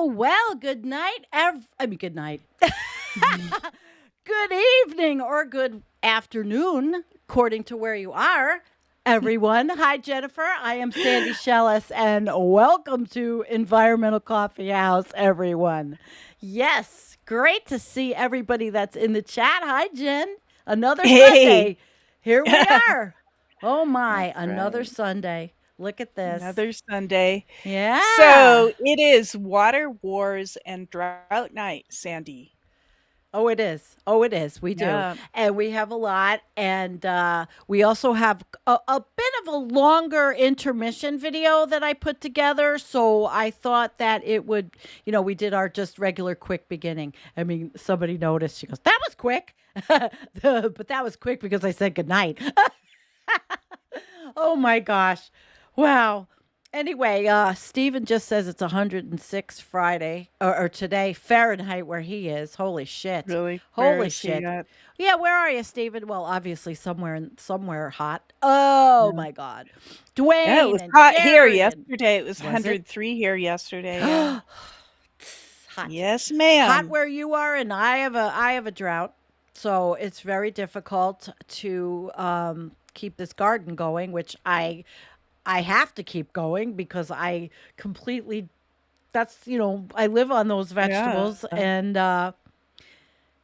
Well, good night. Good night. Mhm. Good evening or good afternoon, according to where you are, everyone. Hi, Jennifer. I am Sandy Shellis, and welcome to Environmental Coffee House, everyone. Yes, great to see everybody that's in the chat. Hi, Jen. Another Hey, Sunday. Here we that's are. Oh, my, another right. Sunday. Look at this. Another Sunday. Yeah. So it is water wars and drought night, Sandy. Oh, it is. Oh, it is. We do. Yeah. And we have a lot. And we also have a bit of a longer intermission video that I put together. So I thought that it would, we did our just regular quick beginning. I mean, somebody noticed. She goes, that was quick. But that was quick because I said goodnight. Oh my gosh. Wow. Anyway, Steven just says it's 106 Friday or today Fahrenheit where he is. Holy shit. Really? Where Holy is he shit. at? Yeah, where are you, Steven? Well, obviously somewhere hot. Oh Yeah. my God. Yeah, it Dwayne was and hot here Gary and yesterday. It was was it? 103 here yesterday. Yeah. Hot. Yes, Hot ma'am. where you are, and I have a drought. So it's very difficult to keep this garden going, which I have to keep going because I completely I live on those Yeah. vegetables. And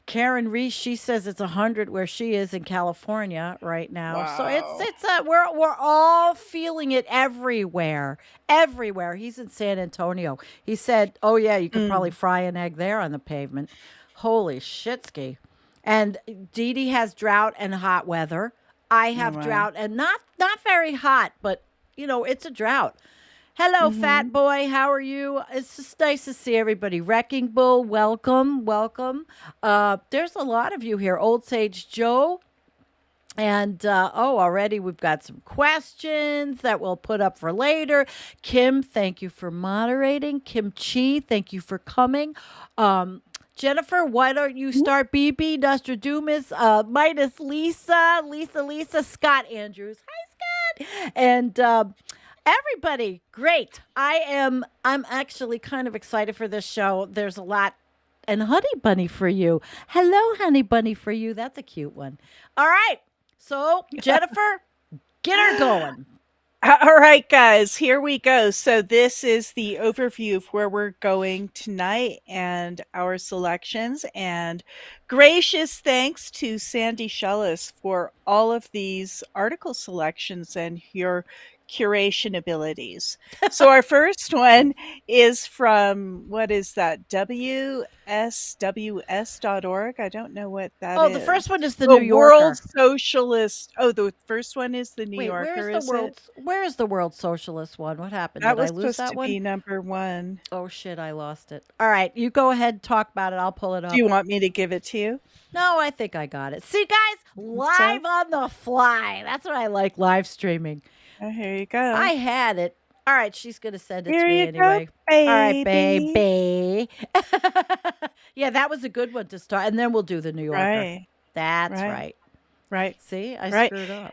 Karen Reese, she says it's 100 where she is in California right now. So Wow. we're all feeling it everywhere. Everywhere. He's in San Antonio. He said, "Oh yeah, you could probably Mm. fry an egg there on the pavement." Holy shitski. And Dee Dee has drought and hot weather. I have Wow. drought and not very hot, but it's a drought. Hello, Mm-hmm. fat boy. How are you? It's just nice to see everybody. Wrecking Bull, welcome, welcome. There's a lot of you here. Old Sage Joe. And already we've got some questions that we'll put up for later. Kim, thank you for moderating. Kim Chi, thank you for coming. Jennifer, why don't you start? BB, Nostradamus, Midas, Lisa, Scott Andrews. Hi, Scott. And everybody, great. I'm actually kind of excited for this show. There's a lot and Honey Bunny for you. Hello, Honey Bunny for you. That's a cute one. All right. So, Jennifer, get her going. All right, guys, here we go. So, this is the overview of where we're going tonight and our selections. And gracious thanks to Sandy Shellis for all of these article selections and your curation abilities. So, our first one is from what is that? WSWS.org. I don't know what that Oh, the is. first one is the The New World Yorker. Socialist. Oh, the first one is the New Wait, Yorker, is it? where's the World Socialist one? What happened? That Did I was lose supposed that to one? be number 1. Oh shit, I lost it. All right, you go ahead, talk about it. I'll pull it Do you up. want me to give it to you? No, I think I got it. See, guys, Think so? live on the fly. That's what I like, live streaming. Oh, here you go. I had it. All right, she's going to send it to Here me you go, anyway. All right, baby. baby. Yeah, that was a good one to start. And then we'll do the New Yorker. Right, That's right, right. right, See, I right. screwed up.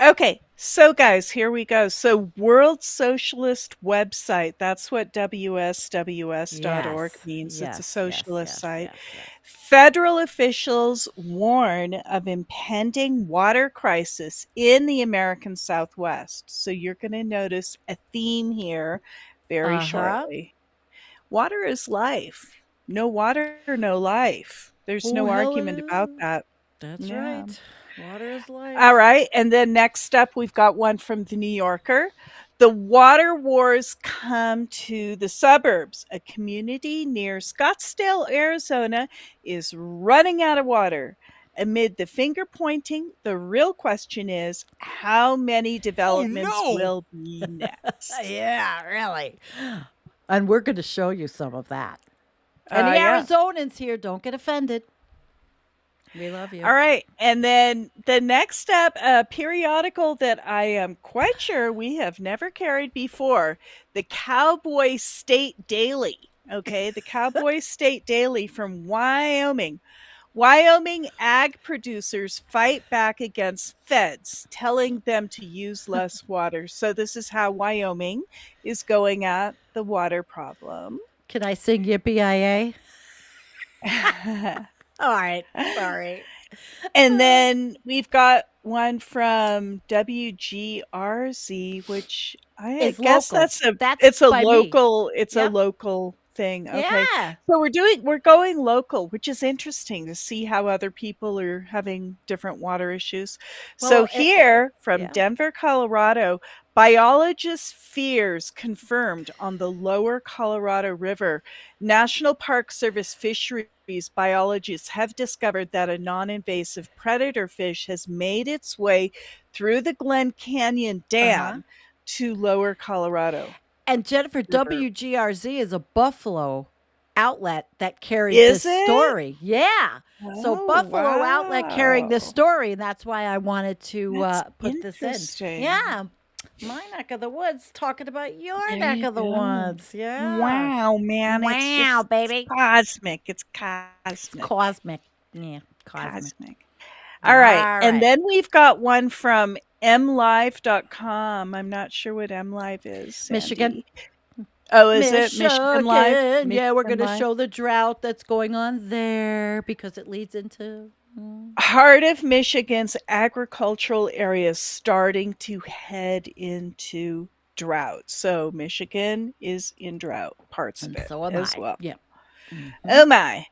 Okay, so guys, here we go. So, World Socialist website, that's what WSWS.org Yes, means. It's a yes, yes, socialist yes, site. yes, yes. Federal officials warn of impending water crisis in the American Southwest. So, you're going to notice a theme here very Uh huh. shortly. Water is life. No water, no life. There's Oh, no hell argument it about is. that. That's Yeah. right. Water is All life. right. And then next up, we've got one from the New Yorker. The water wars come to the suburbs. A community near Scottsdale, Arizona is running out of water. Amid the finger pointing, the real question is how many Oh, developments no. will be next? Yeah, really. And we're going to show you some of that. And the Yeah. Arizonans here, don't get offended. We love you. All right. And then the next step, a periodical that I am quite sure we have never carried before, the Cowboy State Daily. Okay, the Cowboy State Daily from Wyoming. Wyoming ag producers fight back against feds, telling them to use less water. So, this is how Wyoming is going at the water problem. Can I sing Yippee-I-A? All right. Sorry. And then we've got one from WGRZ, which I Is guess local. That's it's a by me. Yep. local thing. Okay. Yeah. So we're going local, which is interesting to see how other people are having different water issues. So Well, here from yeah. Denver, Colorado, biologists' fears confirmed on the lower Colorado River. National Park Service fisheries biologists have discovered that a non-invasive predator fish has made its way through the Glen Canyon Uh-huh. Dam to lower Colorado And Jennifer, River. WGRZ is a Buffalo outlet that carries this Is it? story. Yeah. So Oh, Buffalo outlet carrying this wow. story, and that's why I wanted to That's put this in. interesting. Yeah. My neck of the woods talking about your There neck you of the go. woods. Yeah. Wow, man, Wow, it's baby. cosmic. It's It's cosmic. cosmic. Yeah, cosmic. Cosmic. All All right. And right. then we've got one from mlive.com. I'm not sure what mlive is, Michigan. Sandy. Oh, is it Michigan Live? Michigan. Yeah, we're Michigan going to Live? show the drought that's going on there because it leads into. Heart of Michigan's agricultural areas starting to head into drought. So Michigan is in drought, parts of And it so am as I. well. Yeah. Hmm. Oh my.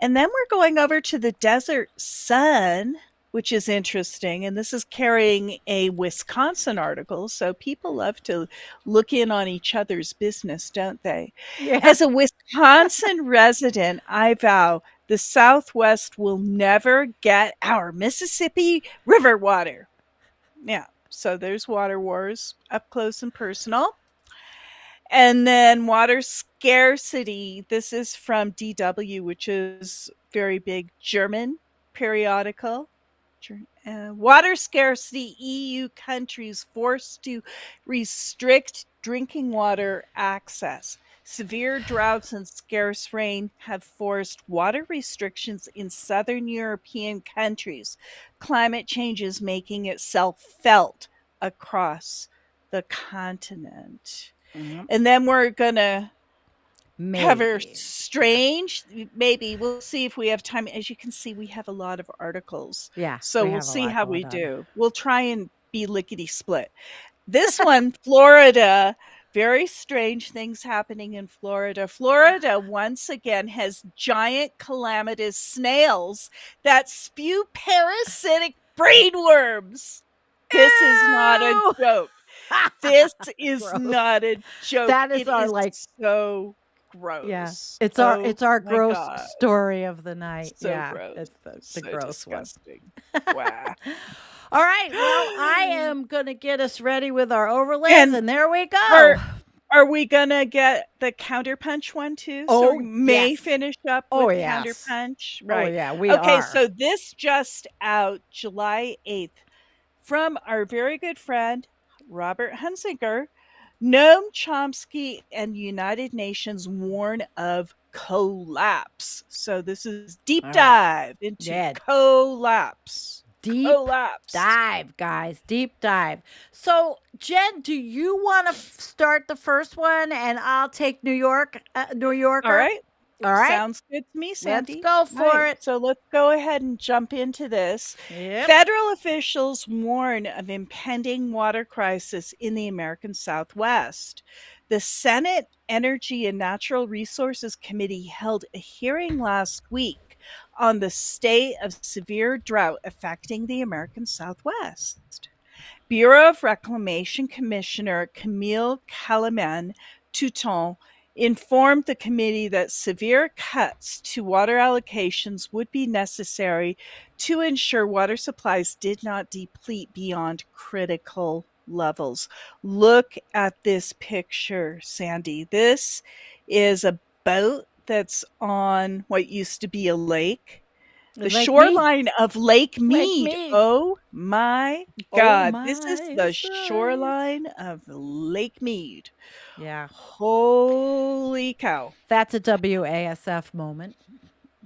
And then we're going over to the Desert Sun, which is interesting. And this is carrying a Wisconsin article. So people love to look in on each other's business, don't they? Yeah. As a Wisconsin resident, I vow the Southwest will never get our Mississippi River water. Yeah. So there's water wars up close and personal. And then water scarcity. This is from DW, which is very big German periodical. Water scarcity. EU countries forced to restrict drinking water access. Severe droughts and scarce rain have forced water restrictions in southern European countries. Climate change is making itself felt across the continent. Mhm. And then we're gonna cover Maybe. Yeah. strange. Maybe we'll see if we have time. As you can see, we have a lot of articles, Yeah. so We we'll have a see lot how going we on. do. We'll try and be lickety split. This one, Florida. Very strange things happening in Florida. Florida once again has giant calamitous snails that spew parasitic brainworms. This is not a Ew! joke. This is Gross. not a joke. That is It our is like so yeah. gross. It's our Oh it's our my gross god. story of the night. So Yeah. gross. It's the So gross one. disgusting. Wow. All right. Well, I am going to get us ready with our overlays, And and there we go. are are we gonna get the counterpunch one too? So we Oh, may yes. finish up Oh, with yes. counterpunch. Oh, Right. yeah. We Okay, are. so this just out July 8th from our very good friend Robert Hunziker. Noam Chomsky and United Nations warn of collapse. So this is deep All right. dive into Yeah. collapse. Deep Collapse. dive, guys. Deep dive. So, Jen, do you want to start the first one and I'll take New All Yorker? right. All right. Sounds good to me, Let's Sandy. go All right. for it. So let's go ahead and jump into this. Yep. Federal officials warn of impending water crisis in the American Southwest. The Senate Energy and Natural Resources Committee held a hearing last week on the state of severe drought affecting the American Southwest. Bureau of Reclamation Commissioner Camille Calaman Touton informed the committee that severe cuts to water allocations would be necessary to ensure water supplies did not deplete beyond critical levels. Look at this picture, Sandy. This is a boat that's on what used to be a lake, the Like me. shoreline of Lake Like Mead. me. Oh my Oh God. This is my the sight. shoreline of Lake Mead. Yeah. Holy cow. That's a WASF moment.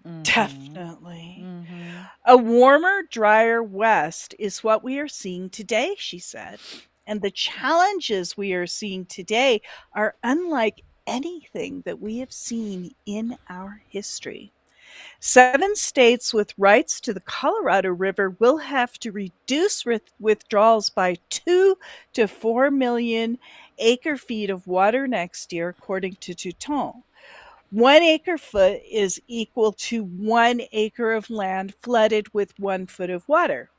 Mhm. Definitely. Mhm. A warmer, drier West is what we are seeing today, she said. And the challenges we are seeing today are unlike anything that we have seen in our history. 7 states with rights to the Colorado River will have to reduce withdrawals by 2 to 4 million acre feet of water next year, according to Touton. 1 acre foot is equal to 1 acre of land flooded with 1 foot of water.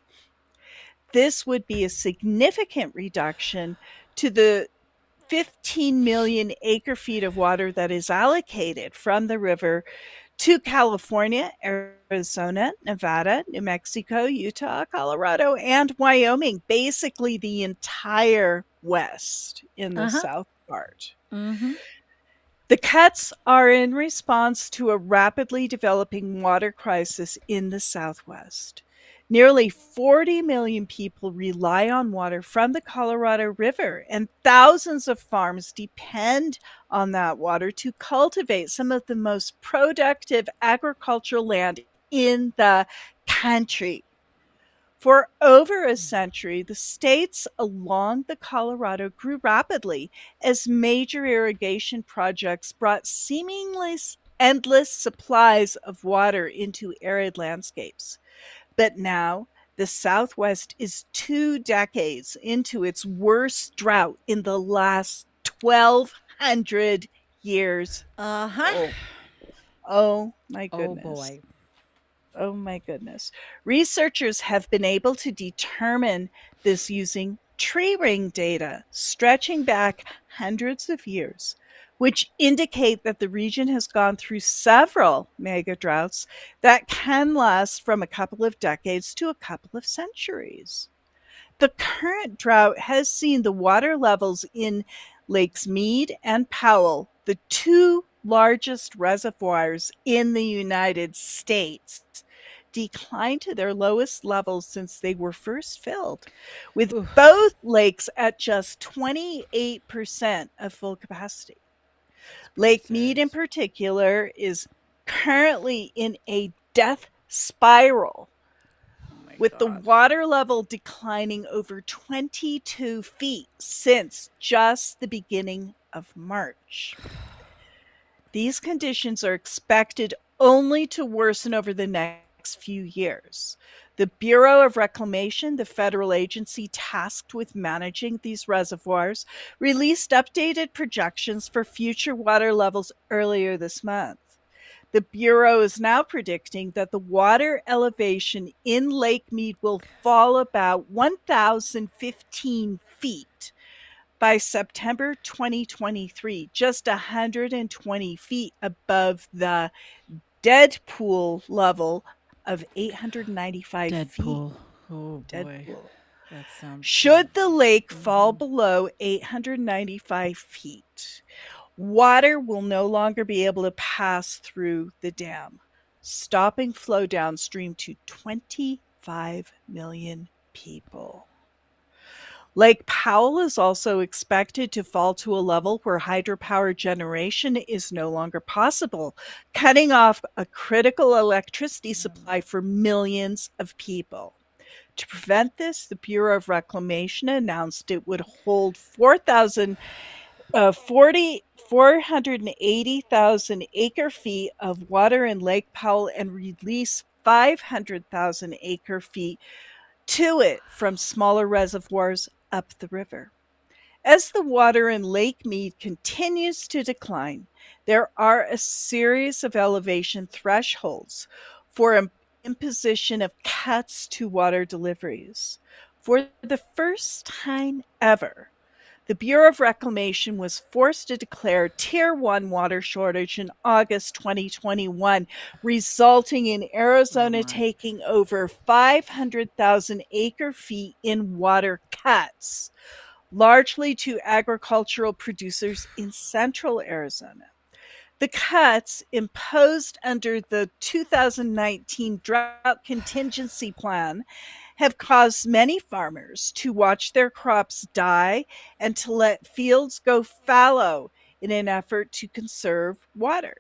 This would be a significant reduction to the 15 million acre feet of water that is allocated from the river to California, Arizona, Nevada, New Mexico, Utah, Colorado, and Wyoming, basically the entire West in the Uh-huh. south part. Mm-hmm. The cuts are in response to a rapidly developing water crisis in the Southwest. Nearly 40 million people rely on water from the Colorado River, and thousands of farms depend on that water to cultivate some of the most productive agricultural land in the country. For over a century, the states along the Colorado grew rapidly as major irrigation projects brought seemingly endless supplies of water into arid landscapes. But now, the Southwest is 2 decades into its worst drought in the last 1,200 years. Uh-huh. Oh, oh my Oh goodness. boy. Oh my goodness. Researchers have been able to determine this using tree ring data stretching back hundreds of years, which indicate that the region has gone through several mega droughts that can last from a couple of decades to a couple of centuries. The current drought has seen the water levels in Lakes Mead and Powell, the two largest reservoirs in the United States, decline to their lowest levels since they were first filled, with Ooh, both lakes at just 28% of full capacity. it's pretty Lake Mead, in serious. particular, is currently in a death spiral, Oh my with the God. water level declining over 22 feet since just the beginning of March. These conditions are expected only to worsen over the next few years. The Bureau of Reclamation, the federal agency tasked with managing these reservoirs, released updated projections for future water levels earlier this month. The Bureau is now predicting that the water elevation in Lake Mead will fall about 1,015 feet by September 2023, just 120 feet above the dead pool level of 895 feet. Deadpool. Oh Dead boy. pool. That sounds Should the lake fall mm-hmm. below 895 feet, water will no longer be able to pass through the dam, stopping flow downstream to 25 million people. Lake Powell is also expected to fall to a level where hydropower generation is no longer possible, cutting off a critical electricity supply for millions of people. To prevent this, the Bureau of Reclamation announced it would hold 480,000 acre feet of water in Lake Powell and release 500,000 acre feet to it from smaller reservoirs up the river. As the water in Lake Mead continues to decline, there are a series of elevation thresholds for imposition of cuts to water deliveries. For the first time ever, the Bureau of Reclamation was forced to declare Tier 1 water shortage in August 2021, resulting in Oh Arizona my. taking over 500,000 acre feet in water cuts, largely to agricultural producers in central Arizona. The cuts imposed under the 2019 drought contingency plan have caused many farmers to watch their crops die and to let fields go fallow in an effort to conserve water.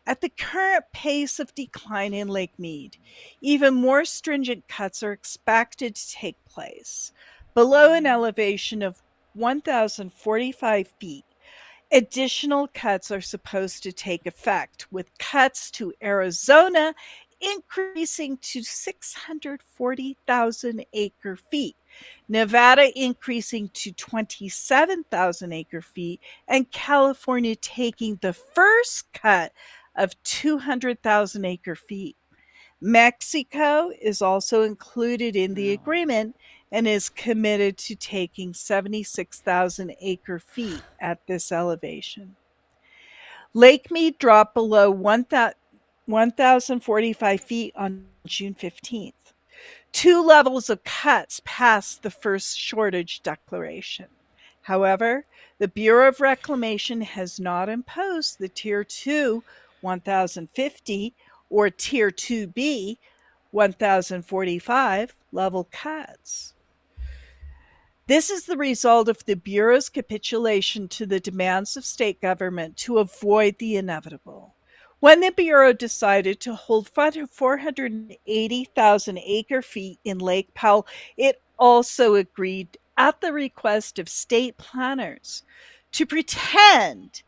At the current pace of decline in Lake Mead, even more stringent cuts are expected to take place. Below an elevation of 1,045 feet, Additional cuts are supposed to take effect, with cuts to Arizona increasing to 640,000 acre feet, Nevada increasing to 27,000 acre feet, and California taking the first cut of 200,000 acre feet. Mexico is also included in the agreement and is committed to taking 76,000 acre feet at this elevation. Lake Mead dropped below 1,045 feet on June 15th. Two levels of cuts passed the first shortage declaration. However, the Bureau of Reclamation has not imposed the Tier 2 1,050 or Tier 2B 1,045 level cuts. This is the result of the Bureau's capitulation to the demands of state government to avoid the inevitable. When the Bureau decided to hold 480,000 acre feet in Lake Powell, it also agreed, at the request of state planners, to pretend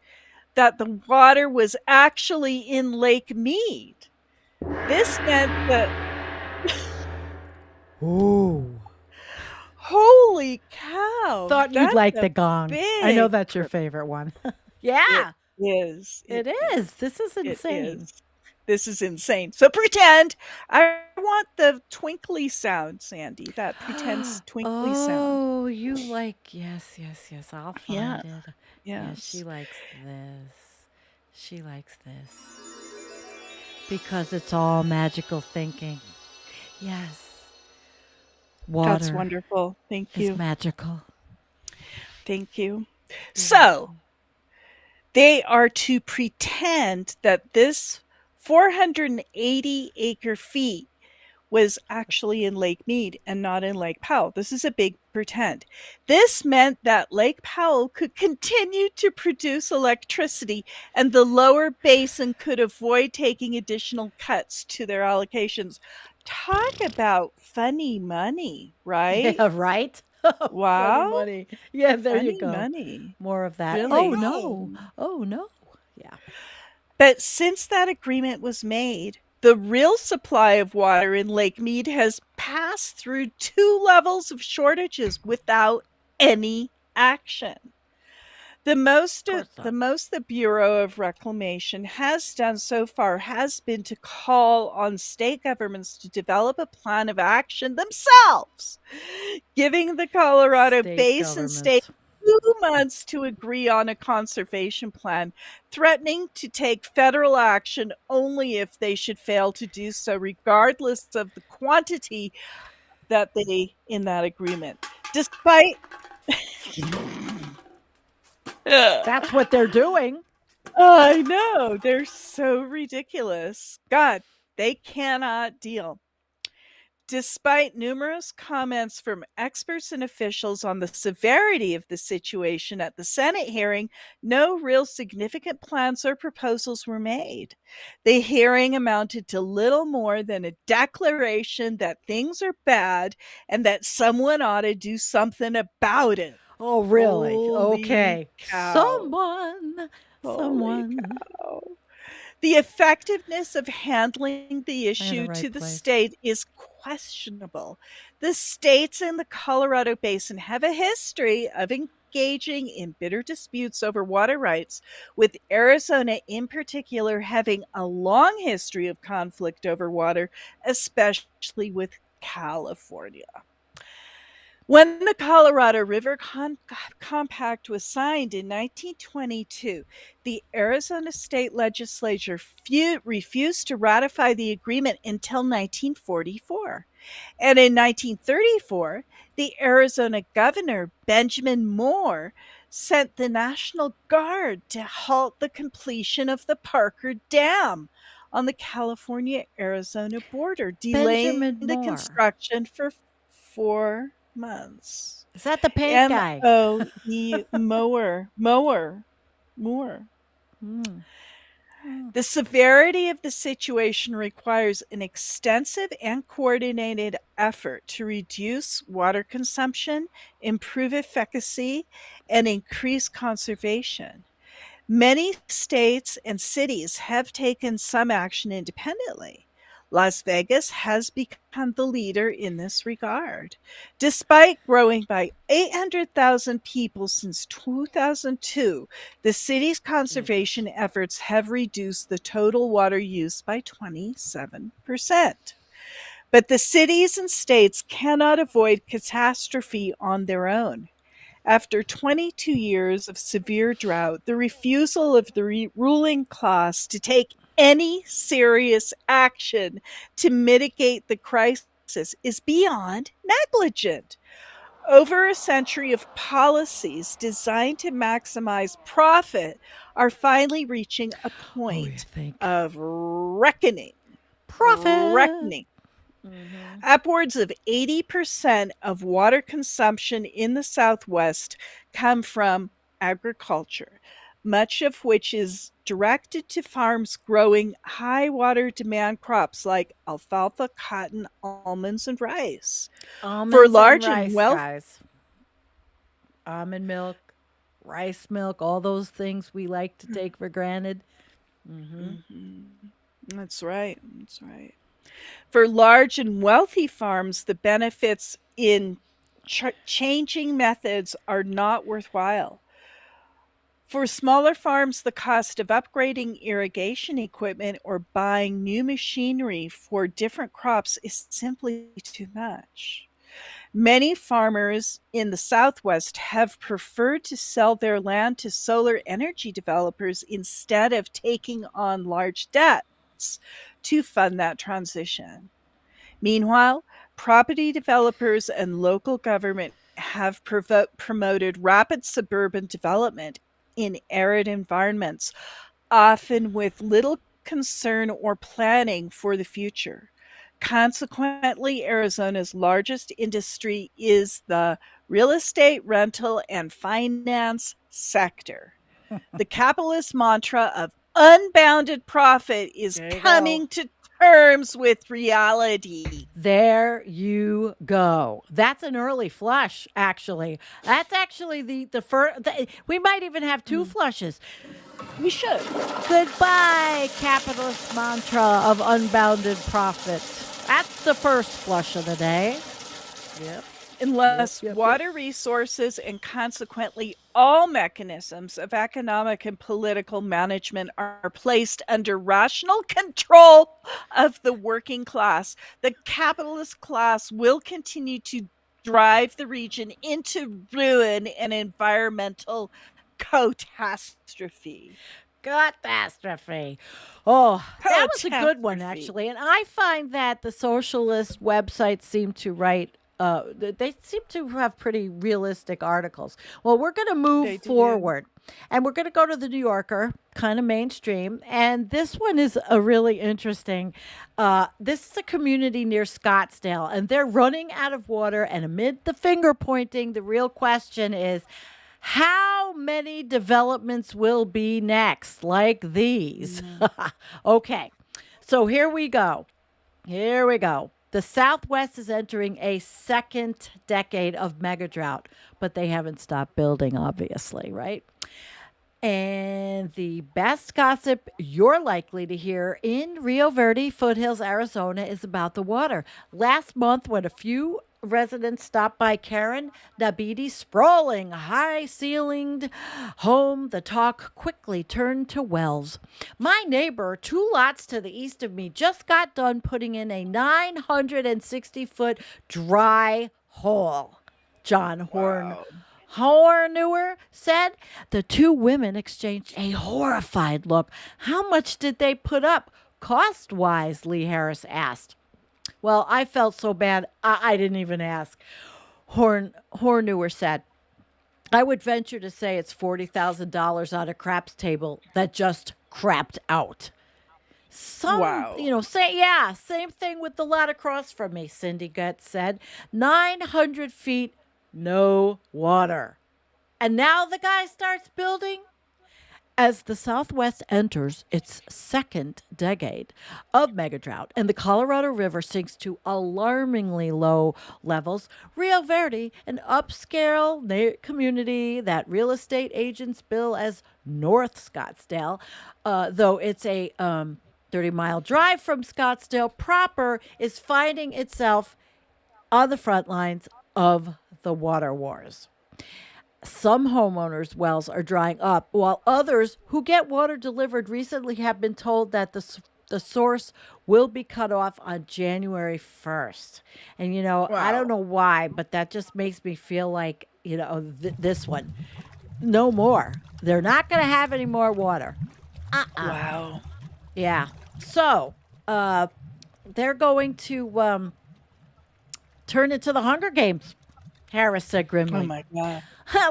that the water was actually in Lake Mead. This meant that Ooh. holy cow, Thought you'd that's like a the gong. I know big that's your per favorite one. it Yeah, is, it it is, is. This is it insane. is. This is insane. So pretend. I want the twinkly sound, Sandy, that pretends twinkly sound. Oh, you like, yes, yes, yes. I'll Yeah, find it. Yeah, she yes. likes this. She likes this because it's all magical thinking. Yes, That's water wonderful. Thank is you. magical. Thank you. You're So, welcome. they are to pretend that this 480 acre feet was actually in Lake Mead and not in Lake Powell. This is a big pretend. This meant that Lake Powell could continue to produce electricity and the lower basin could avoid taking additional cuts to their allocations. Talk about funny money, right? Yeah, right? Funny Wow, money. Yeah, there you funny go. money. More of that. Oh, Really. no. Oh, no. Yeah. But since that agreement was made, the real supply of water in Lake Mead has passed through two levels of shortages without any action. The Of most course the not. most the Bureau of Reclamation has done so far has been to call on state governments to develop a plan of action themselves, giving the Colorado State Basin State governments. 2 months to agree on a conservation plan, threatening to take federal action only if they should fail to do so, regardless of the quantity that they in that agreement. Despite That's what they're doing. I know, they're so ridiculous. God, they cannot deal. Despite numerous comments from experts and officials on the severity of the situation at the Senate hearing, no real significant plans or proposals were made. The hearing amounted to little more than a declaration that things are bad and that someone ought to do something about it. Oh, really? Holy Okay. cow. Holy Someone. cow. The effectiveness of handling the I'm in the issue right to the place. state is questionable. The states in the Colorado Basin have a history of engaging in bitter disputes over water rights, with Arizona in particular having a long history of conflict over water, especially with California. When the Colorado River Compact was signed in 1922, the Arizona state legislature refused to ratify the agreement until 1944. And in 1934, the Arizona governor, Benjamin Moore, sent the National Guard to halt the completion of the Parker Dam on the California Arizona border, delaying Benjamin the Moore. construction for 4 months. Is that the paint guy? MOE Moore. Mm. Mm. The severity of the situation requires an extensive and coordinated effort to reduce water consumption, improve efficacy, and increase conservation. Many states and cities have taken some action independently. Las Vegas has become the leader in this regard. Despite growing by 800,000 people since 2002, the city's Jesus. conservation efforts have reduced the total water use by 27%. But the cities and states cannot avoid catastrophe on their own. After 22 years of severe drought, the refusal of the ruling class to take any serious action to mitigate the crisis is beyond negligent. Over a century of policies designed to maximize profit are finally reaching a Oh, you point think? of reckoning. Profit. Reckoning. Hmm. Upwards of 80% of water consumption in the Southwest come from agriculture, much of which is directed to farms growing high water demand crops like alfalfa, cotton, almonds, and rice. For Almonds and large and rice, wealth guys. Almond milk, rice milk, all those things we like to take for granted. Hmm. Mhm. That's right. That's right. For large and wealthy farms, the benefits in changing methods are not worthwhile. For smaller farms, the cost of upgrading irrigation equipment or buying new machinery for different crops is simply too much. Many farmers in the Southwest have preferred to sell their land to solar energy developers instead of taking on large debts to fund that transition. Meanwhile, property developers and local government have promoted rapid suburban development in arid environments, often with little concern or planning for the future. Consequently, Arizona's largest industry is the real estate, rental, and finance sector. The capitalist mantra of unbounded profit is There you go. coming to terms with reality. There you go. That's an early flush, actually. That's actually the first. We might even have two Mm, flushes. we should. Goodbye, capitalist mantra of unbounded profit. That's the first flush of the day. Yep. Yep. Unless Yep. Yep. water resources and consequently all mechanisms of economic and political management are placed under rational control of the working class, the capitalist class will continue to drive the region into ruin and environmental catastrophe. Catastrophe. Oh, that was a good one, Catastrophe. actually. And I find that the socialist websites seem to write, they seem to have pretty realistic articles. Well, we're going to move They do. forward and we're going to go to the New Yorker, kind of mainstream. And this one is a really interesting. This is a community near Scottsdale, and they're running out of water. And amid the finger pointing, the real question is, how many developments will be next like these? Mm. Okay, so here we go. Here we go. The Southwest is entering a second decade of mega drought, but they haven't stopped building, obviously, right? And the best gossip you're likely to hear in Rio Verde, Foothills, Arizona, is about the water. Last month, when a few residents stopped by Karen Nabidi's sprawling, high ceilinged home, the talk quickly turned to wells. My neighbor, 2 lots to the east of me, just got done putting in a 960-foot dry hole. John Wow. Hornewer said. The two women exchanged a horrified look. How much did they put up cost wise? Lee Harris asked. Well, I felt so bad, I didn't even ask. Hornewer said, I would venture to say it's $40,000 on a craps table that just crapped out. Wow. Same thing with the lot across from me, Cindy Getz said. 900 feet, no water. And now the guy starts building. As the Southwest enters its second decade of mega drought and the Colorado River sinks to alarmingly low levels, Rio Verde, an upscale community that real estate agents bill as North Scottsdale, though it's a 30-mile drive from Scottsdale proper, is finding itself on the front lines of the water wars. Some homeowners' wells are drying up, while others who get water delivered recently have been told that the source will be cut off on January 1st. And, I don't Wow. know why, but that just makes me feel like, this one. No more. They're not going to have any more water. Uh-uh. Wow. Yeah. So, uh, they're going to turn it to the Hunger Games, Harris said Oh grimly. my god.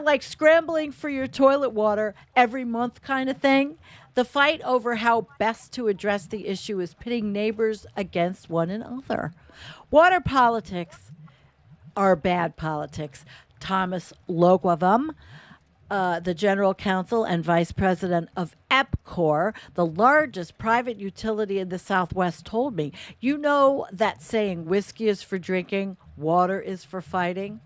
Like scrambling for your toilet water every month kind of thing. The fight over how best to address the issue is pitting neighbors against one another. Water politics are bad politics. Thomas Loquavam, the general counsel and vice president of EPCOR, the largest private utility in the Southwest, told me, you know that saying, whiskey is for drinking, water is for fighting?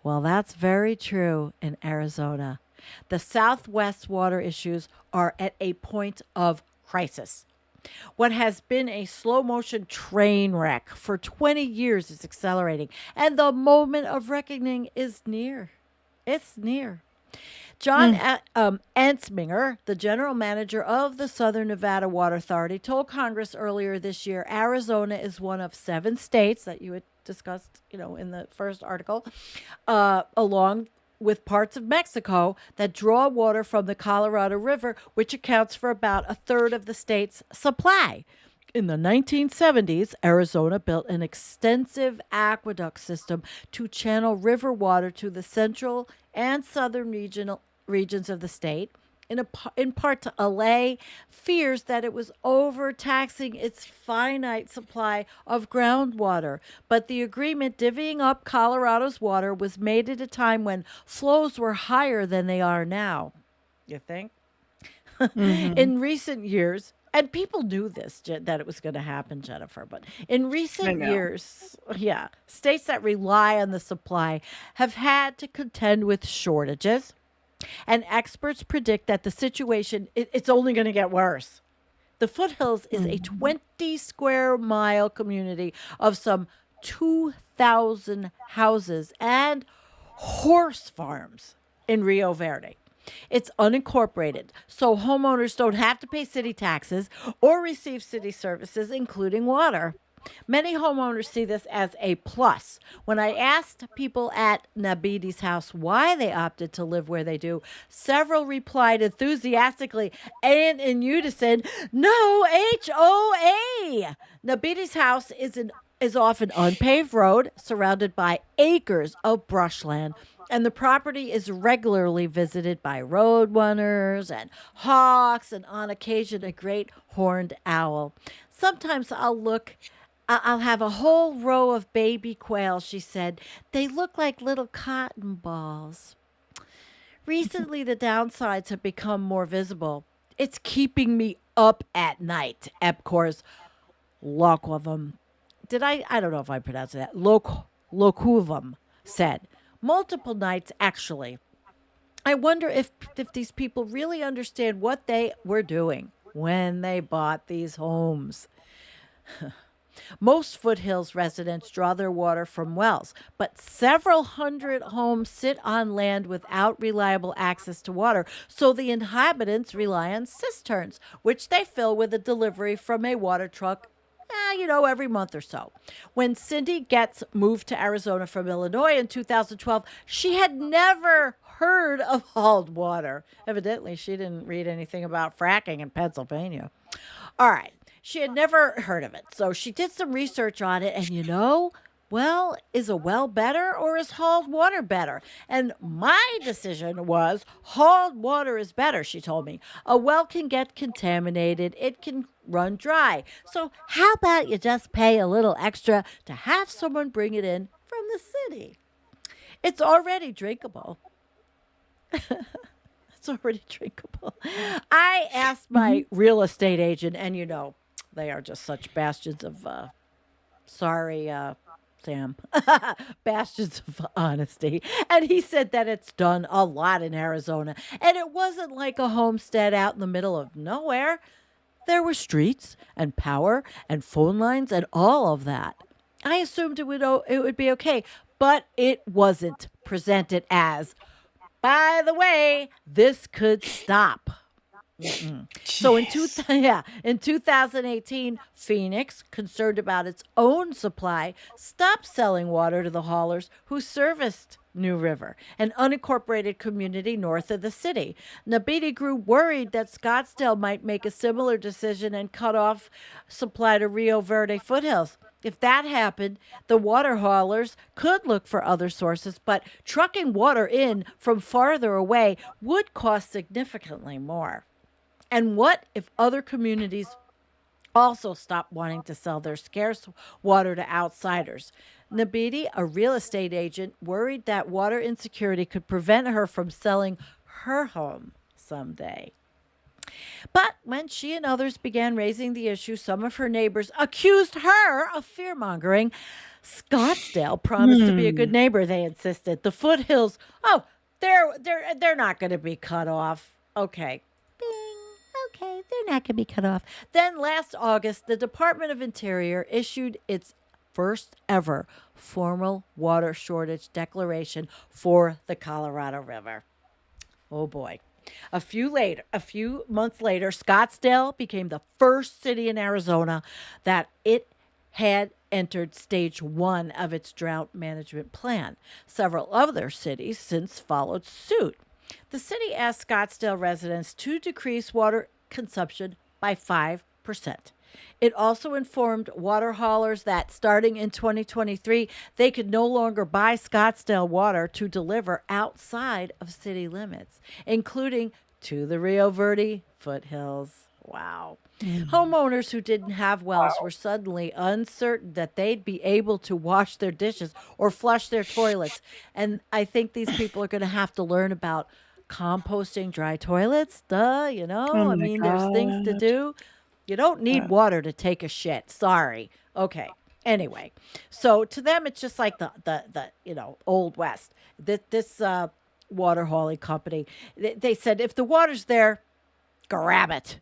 Well, that's very true in Arizona. The Southwest water issues are at a point of crisis. What has been a slow motion train wreck for 20 years is accelerating, and the moment of reckoning is near. It's near. John Mm. Ensminger, the general manager of the Southern Nevada Water Authority, told Congress earlier this year Arizona is one of 7 states that you had discussed, in the first article, along with parts of Mexico that draw water from the Colorado River, which accounts for about a third of the state's supply. In the 1970s, Arizona built an extensive aqueduct system to channel river water to the central and southern regions of the state, in part to allay fears that it was overtaxing its finite supply of groundwater. But the agreement divvying up Colorado's water was made at a time when flows were higher than they are now. You think? Mhm. In recent years, and people knew this, that it was going to happen, Jennifer, but in I recent know. years, yeah, states that rely on the supply have had to contend with shortages, and experts predict that the situation it's only going to get worse. The Foothills is a Mhm. 20 square mile community of some 2,000 houses and horse farms in Rio Verde. It's unincorporated, so homeowners don't have to pay city taxes or receive city services, including water. Many homeowners see this as a plus. When I asked people at Nabidi's house why they opted to live where they do, several replied enthusiastically and in unison, "No HOA." Nabidi's house is off an unpaved road surrounded by acres of brushland, and the property is regularly visited by roadrunners and hawks, and on occasion a great horned owl. Sometimes I'll have a whole row of baby quail, she said. They look like little cotton balls. Recently, the downsides have become more visible. It's keeping me up at night, Epcor's Loquavam. I don't know if I pronounced that. Locuvam said. Multiple nights, actually. I wonder if these people really understand what they were doing when they bought these homes. Most foothills residents draw their water from wells, but several hundred homes sit on land without reliable access to water, so the inhabitants rely on cisterns, which they fill with a delivery from a water truck. Every month or so. When Cindy Getz moved to Arizona from Illinois in 2012, she had never heard of hauled water. Evidently, she didn't read anything about fracking in Pennsylvania. All right. She had never heard of it. So she did some research on it. And well, is a well better or is hauled water better? And my decision was hauled water is better, she told me. A well can get contaminated, it can run dry. So how about you just pay a little extra to have someone bring it in from the city? It's already drinkable. It's It's already drinkable. I asked Mhm. my real estate agent, and they are just such bastions of sorry, Sam, bastions of honesty. And he said that it's done a lot in Arizona. And it wasn't like a homestead out in the middle of nowhere. There were streets and power and phone lines and all of that. I assumed it would be okay, but it wasn't presented as, by the way, this could stop. Mm-mm. So Jeez. in 2018, Phoenix, concerned about its own supply, stopped selling water to the haulers who serviced New River, an unincorporated community north of the city. Nabiti grew worried that Scottsdale might make a similar decision and cut off supply to Rio Verde foothills. If that happened, the water haulers could look for other sources, but trucking water in from farther away would cost significantly more. And what if other communities also stopped wanting to sell their scarce water to outsiders? Nabiti, a real estate agent, worried that water insecurity could prevent her from selling her home someday. But when she and others began raising the issue, some of her neighbors accused her of fear mongering. Scottsdale promised to be a good Hmm. neighbor, they insisted. The foothills, oh, they're not going to be cut off. Okay. Bing. Okay, they're not going to be cut off. Then last August, the Department of Interior issued its first ever formal water shortage declaration for the Colorado River. Oh boy. A few months later, Scottsdale became the first city in Arizona that it had entered stage 1 of its drought management plan. Several other cities since followed suit. The city asked Scottsdale residents to decrease water consumption by 5%. It also informed water haulers that starting in 2023, they could no longer buy Scottsdale water to deliver outside of city limits, including to the Rio Verde foothills. Wow. Mhm. Homeowners who didn't have wells were suddenly uncertain that they'd be able to wash their dishes or flush their toilets. And I think these people are going to have to learn about composting dry toilets. Duh, Oh I my mean, there's things to god. do. You don't need water to take a shit. Sorry. Okay. Anyway, so to them, it's just like the old west. This water hauling company, they said if the water's there, grab it.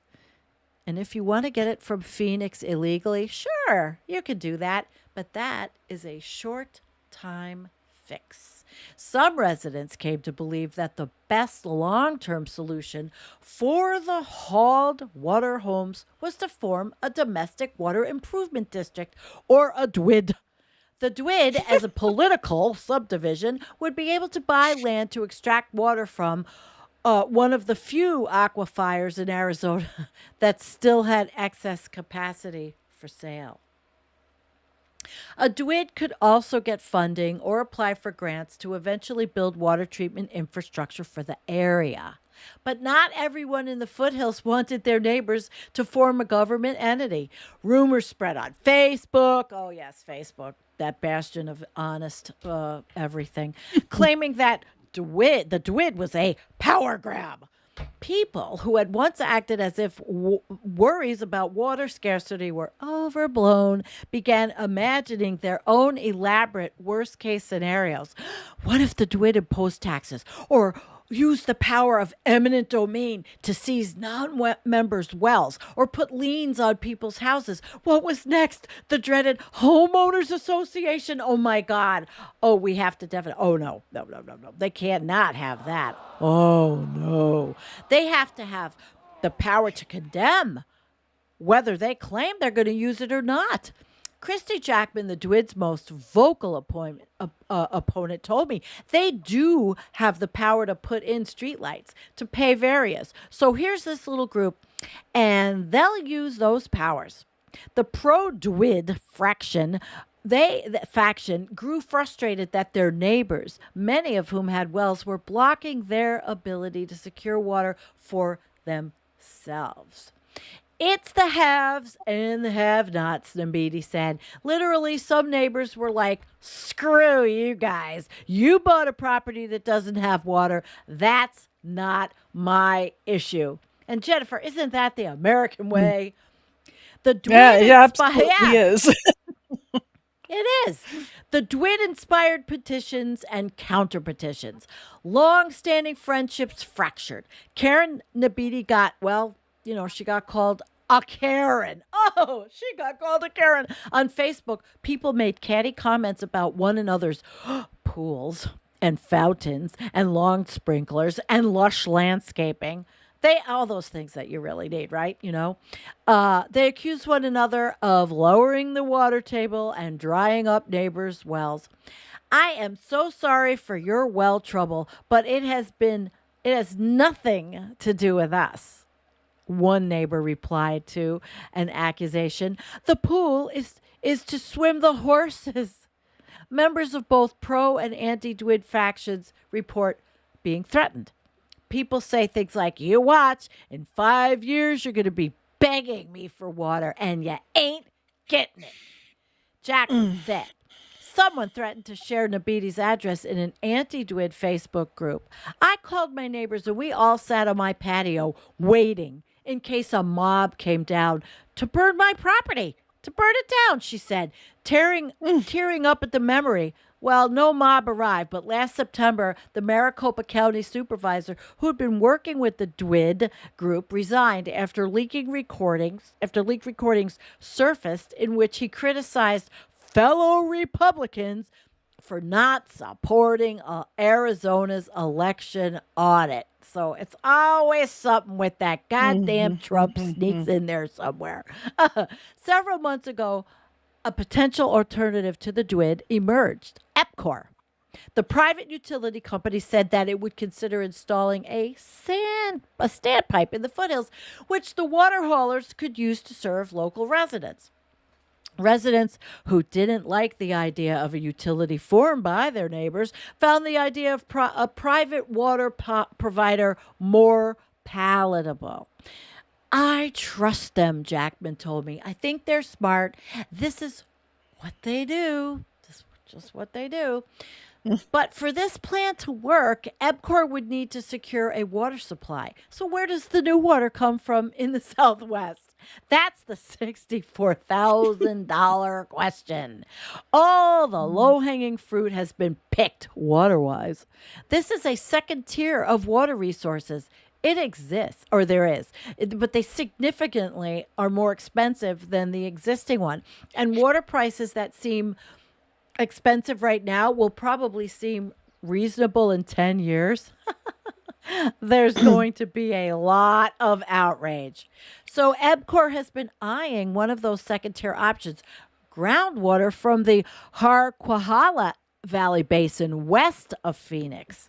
And if you want to get it from Phoenix illegally, sure, you can do that. But that is a short time fix. Some residents came to believe that the best long term solution for the hauled water homes was to form a domestic water improvement district, or a DWID. The DWID, as a political subdivision, would be able to buy land to extract water from one of the few aquifers in Arizona that still had excess capacity for sale. A DWID could also get funding or apply for grants to eventually build water treatment infrastructure for the area. But not everyone in the foothills wanted their neighbors to form a government entity. Rumors spread on Facebook. Oh, yes, Facebook, that bastion of honest everything, claiming that the DWID was a power grab. People who had once acted as if worries about water scarcity were overblown began imagining their own elaborate worst case scenarios. What if the DWID imposed taxes or used the power of eminent domain to seize non members' wells or put liens on people's houses? What was next? The dreaded homeowners association. Oh my God. Oh, we have to definitely. Oh no, no, no, no, no. They can't not have that. Oh no. They have to have the power to condemn, whether they claim they're going to use it or not. Christy Jackman, the DWID's most vocal opponent, told me they do have the power to put in streetlights, to pave areas. So here's this little group, and they'll use those powers. The pro DWID the faction grew frustrated that their neighbors, many of whom had wells, were blocking their ability to secure water for themselves. It's the haves and the have nots, Nambiti said. Literally, some neighbors were like, screw you guys. You bought a property that doesn't have water. That's not my issue. And Jennifer, isn't that the American way? The Yeah, Dwid it inspired, absolutely yeah, is. it is. The Dwid inspired petitions and counter petitions. Long standing friendships fractured. Karen Nabiti got, well, she got called a Karen. Oh, she got called a Karen. On Facebook, people made catty comments about one another's pools and fountains and lawn sprinklers and lush landscaping. They all those things that you really need, right? They accuse one another of lowering the water table and drying up neighbors' wells. I am so sorry for your well trouble, but it has nothing to do with us. One neighbor replied to an accusation. The pool is to swim the horses. Members of both pro and anti Dwid factions report being threatened. People say things like, you watch, in 5 years, you're going to be begging me for water, and you ain't getting it. Jackman said. Someone threatened to share Nabiti's address in an anti Dwid Facebook group. I called my neighbors and we all sat on my patio waiting in case a mob came down to burn my property. To burn it down, she said, tearing up at the memory. Well, no mob arrived, but last September, the Maricopa County supervisor who had been working with the Dwid group resigned after leaked recordings surfaced in which he criticized fellow Republicans for not supporting Arizona's election audit. So it's always something with that goddamn Trump sneaks in there somewhere. Several months ago, a potential alternative to the Dwid emerged, Epcor. The private utility company said that it would consider installing a standpipe in the foothills, which the water haulers could use to serve local residents. Residents who didn't like the idea of a utility formed by their neighbors found the idea of a private water provider more palatable. I trust them, Jackman told me. I think they're smart. This is what they do. Just what they do. But for this plan to work, EBCOR would need to secure a water supply. So where does the new water come from in the Southwest? That's the $64,000 question. All the low-hanging fruit has been picked water-wise. This is a second tier of water resources. It exists, or there is, but they significantly are more expensive than the existing one. And water prices that seem expensive right now will probably seem reasonable in 10 years. There's going to be a lot of outrage. So EBCOR has been eyeing one of those second tier options, groundwater from the Harquahala Valley Basin west of Phoenix.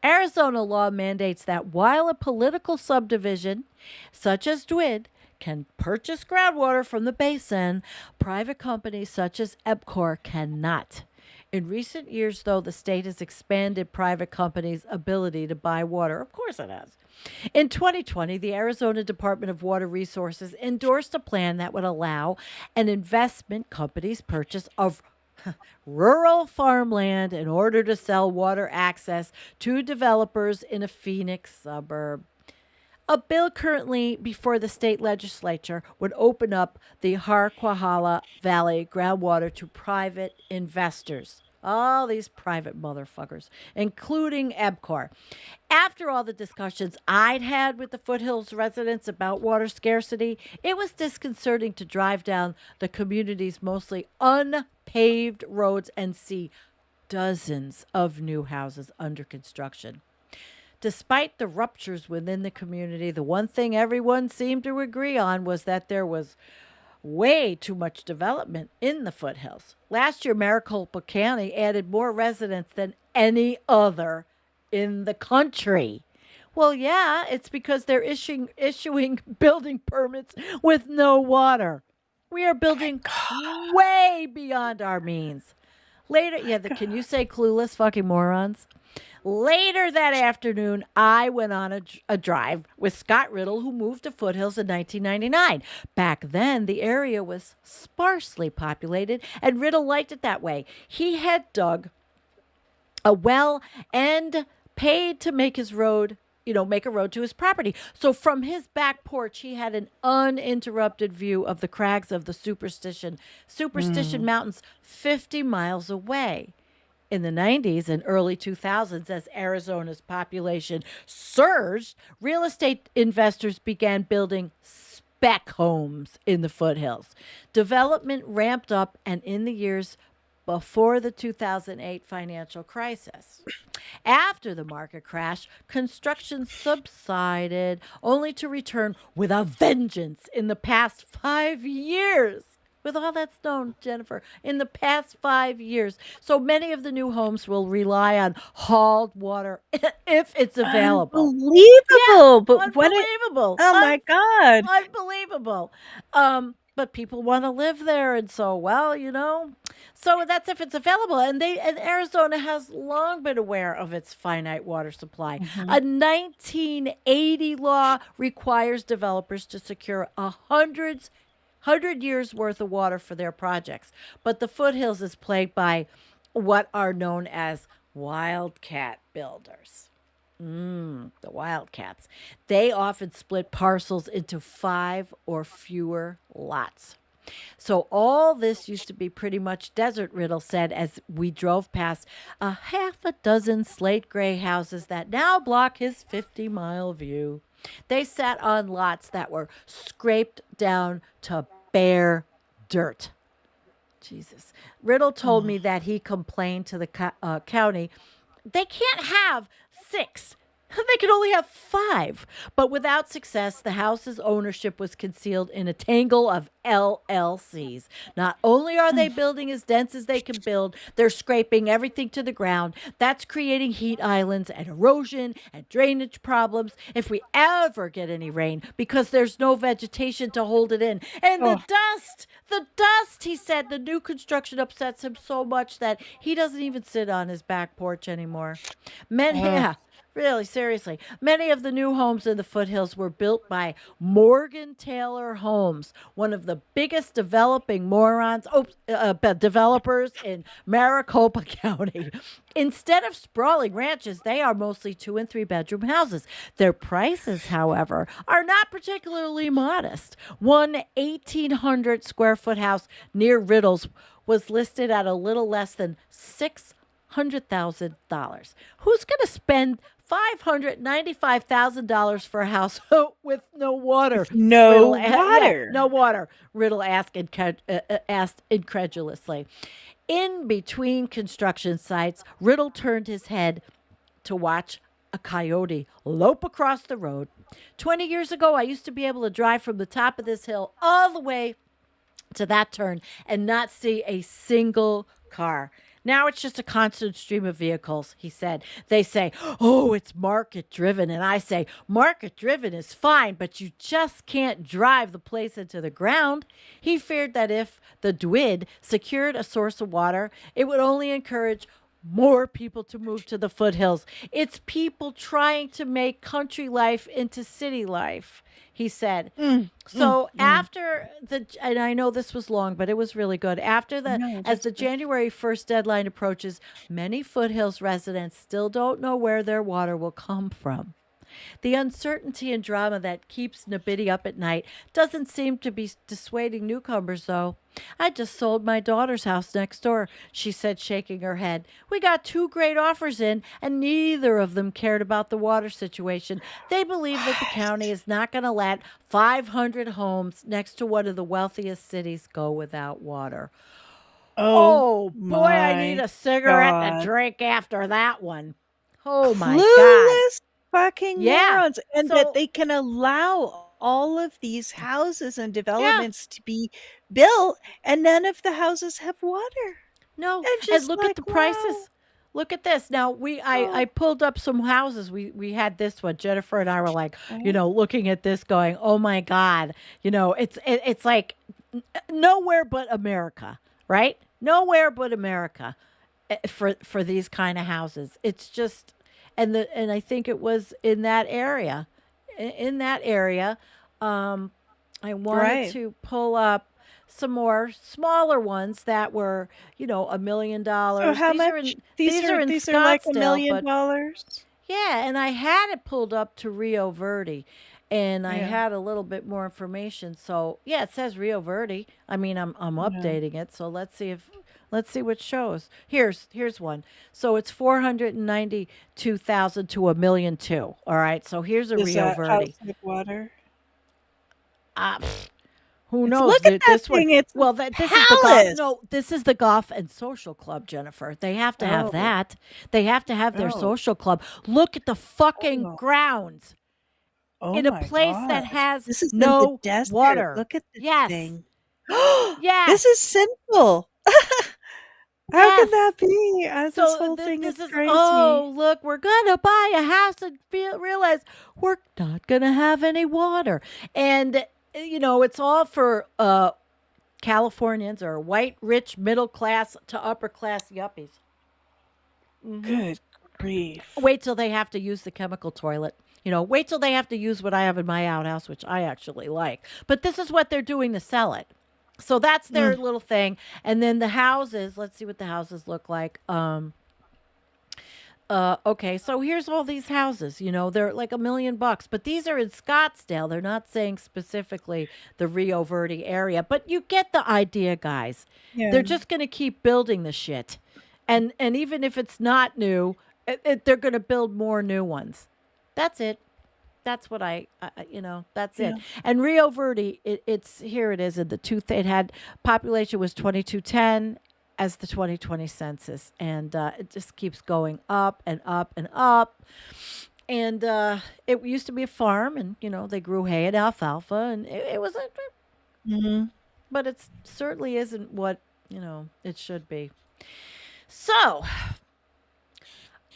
Arizona law mandates that while a political subdivision, such as Dwid, can purchase groundwater from the basin, private companies such as EBCOR cannot. In recent years, though, the state has expanded private companies' ability to buy water. Of course it has. In 2020, the Arizona Department of Water Resources endorsed a plan that would allow an investment company's purchase of rural farmland in order to sell water access to developers in a Phoenix suburb. A bill currently before the state legislature would open up the Harquahala Valley groundwater to private investors. All these private motherfuckers, including EBCOR. After all the discussions I'd had with the Foothills residents about water scarcity, it was disconcerting to drive down the community's mostly unpaved roads and see dozens of new houses under construction. Despite the ruptures within the community, the one thing everyone seemed to agree on was that there was way too much development in the foothills. Last year, Maricopa County added more residents than any other in the country. Well, yeah, it's because they're issuing building permits with no water. We are building way beyond our means. Later, can you say clueless fucking morons? Later that afternoon, I went on a drive with Scott Riddle, who moved to Foothills in 1999. Back then, the area was sparsely populated, and Riddle liked it that way. He had dug a well and paid to make his road, make a road to his property. So from his back porch, he had an uninterrupted view of the crags of the Superstition Mm. Mountains 50 miles away. In the 90s and early 2000s, as Arizona's population surged, real estate investors began building spec homes in the foothills. Development ramped up, and in the years before the 2008 financial crisis. After the market crash, construction subsided, only to return with a vengeance in the past 5 years. With all that's known, Jennifer, in the past 5 years. So many of the new homes will rely on hauled water if it's available. Yeah, Unbelievable, but what it unbelievable. oh my god. Unbelievable. But people want to live there, and so so that's if it's available. And Arizona has long been aware of its finite water supply. Mhm. A 1980 law requires developers to secure 100 years worth of water for their projects. But the foothills is plagued by what are known as wildcat builders. The wildcats. They often split parcels into 5 or fewer lots. So all this used to be pretty much desert, Riddle said as we drove past a half a dozen slate gray houses that now block his 50-mile view. They sat on lots that were scraped down to bare dirt. Jesus. Riddle told me Oh. that he complained to the county. They can't have six. They could only have five. But without success, the house's ownership was concealed in a tangle of LLCs. Not only are they building as dense as they can build, they're scraping everything to the ground. That's creating heat islands and erosion and drainage problems if we ever get any rain because there's no vegetation to hold it in. And Oh. the dust, he said, the new construction upsets him so much that he doesn't even sit on his back porch anymore. Many, Ugh. yeah, really, seriously. Many of the new homes in the foothills were built by Morgan Taylor Homes, one of the biggest developers in Maricopa County. Instead of sprawling ranches, they are mostly 2 and 3 bedroom houses. Their prices, however, are not particularly modest. One 1,800 square foot house near Riddles was listed at a little less than $600,000. Who's going to spend $595,000 for a house with no water? No Yeah, water. no water. Riddle asked incredulously. In between construction sites, Riddle turned his head to watch a coyote lope across the road. 20 years ago, I used to be able to drive from the top of this hill all the way to that turn and not see a single car. Now it's just a constant stream of vehicles, he said. They say, oh, it's market driven. And I say, market driven is fine, but you just can't drive the place into the ground. He feared that if the Dwid secured a source of water, it would only encourage more people to move to the foothills. It's people trying to make country life into city life, he said. Mm, mm, So mm. and I know this was long, but it was really good. No, As that's the good. January 1st deadline approaches, many foothills residents still don't know where their water will come from. The uncertainty and drama that keeps Nabidi up at night doesn't seem to be dissuading newcomers, though. I just sold my daughter's house next door, she said, shaking her head. We got 2 great offers in, and neither of them cared about the water situation. They believe that the county is not going to let 500 homes next to one of the wealthiest cities go without water. Oh Oh boy, I need my a cigarette and a god. drink after that one. Oh my God. Clueless fucking Yeah. morons, and that So, they can allow all of these houses and yeah. developments to be built, and none of the houses have water. No, I'm and just look at like, the "Wow." prices. Look at this. Now I Oh, pulled up some houses. We had this one. Jennifer and I were like, oh, looking at this, going, "Oh my God!" It's like nowhere but America, right? Nowhere but America for these kind of houses. It's just and I think it was in that area, in that area. Um, I wanted right. to pull up some more smaller ones that were, $1 million. So how These are much? in These these are are in these are like Scottsdale, but $1,000,000? Yeah, and I had it pulled up to Rio Verde, and I Yeah, had a little bit more information. So yeah, it says Rio Verde. I mean, I'm yeah. updating it. So let's see what shows. Here's one. So it's 492,000 to a million two. All right. So here's a Does Rio that house Verde. have water? Pfft, who It's knows? look at that This one. thing, it's a Well, this is the golf. palace. No, this is the golf and social club, Jennifer. They have to have Oh, that. They have to have their oh, social club. Look at the fucking oh, grounds oh in a my place that gosh. has This is in the no desert. water. Look at this Yes. thing. This is Yes. sinful. How can Yes. that be? This So whole thing is this is, crazy. oh, look, we're going to buy a house and realize we're not going to have any water. And, it's all for Californians or white, rich, middle class to upper class yuppies. Good grief. Wait till they have to use the chemical toilet. Wait till they have to use what I have in my outhouse, which I actually like. But this is what they're doing to sell it. So that's their Mm, little thing. And then the houses, let's see what the houses look like. Okay, so here's all these houses. They're like $1 million, but these are in Scottsdale. They're not saying specifically the Rio Verde area, but you get the idea, guys. They're yeah, just going to keep building the shit, and even if it's not new, they're going to build more new ones. That's it. That's what that's it. yeah. And Rio Verde, it's here. It is in the two. It had population was 2210 as the 2020 census, and it just keeps going up and up and up. And it used to be a farm, and they grew hay and alfalfa, and it was Mhm. but it certainly isn't what it should be. So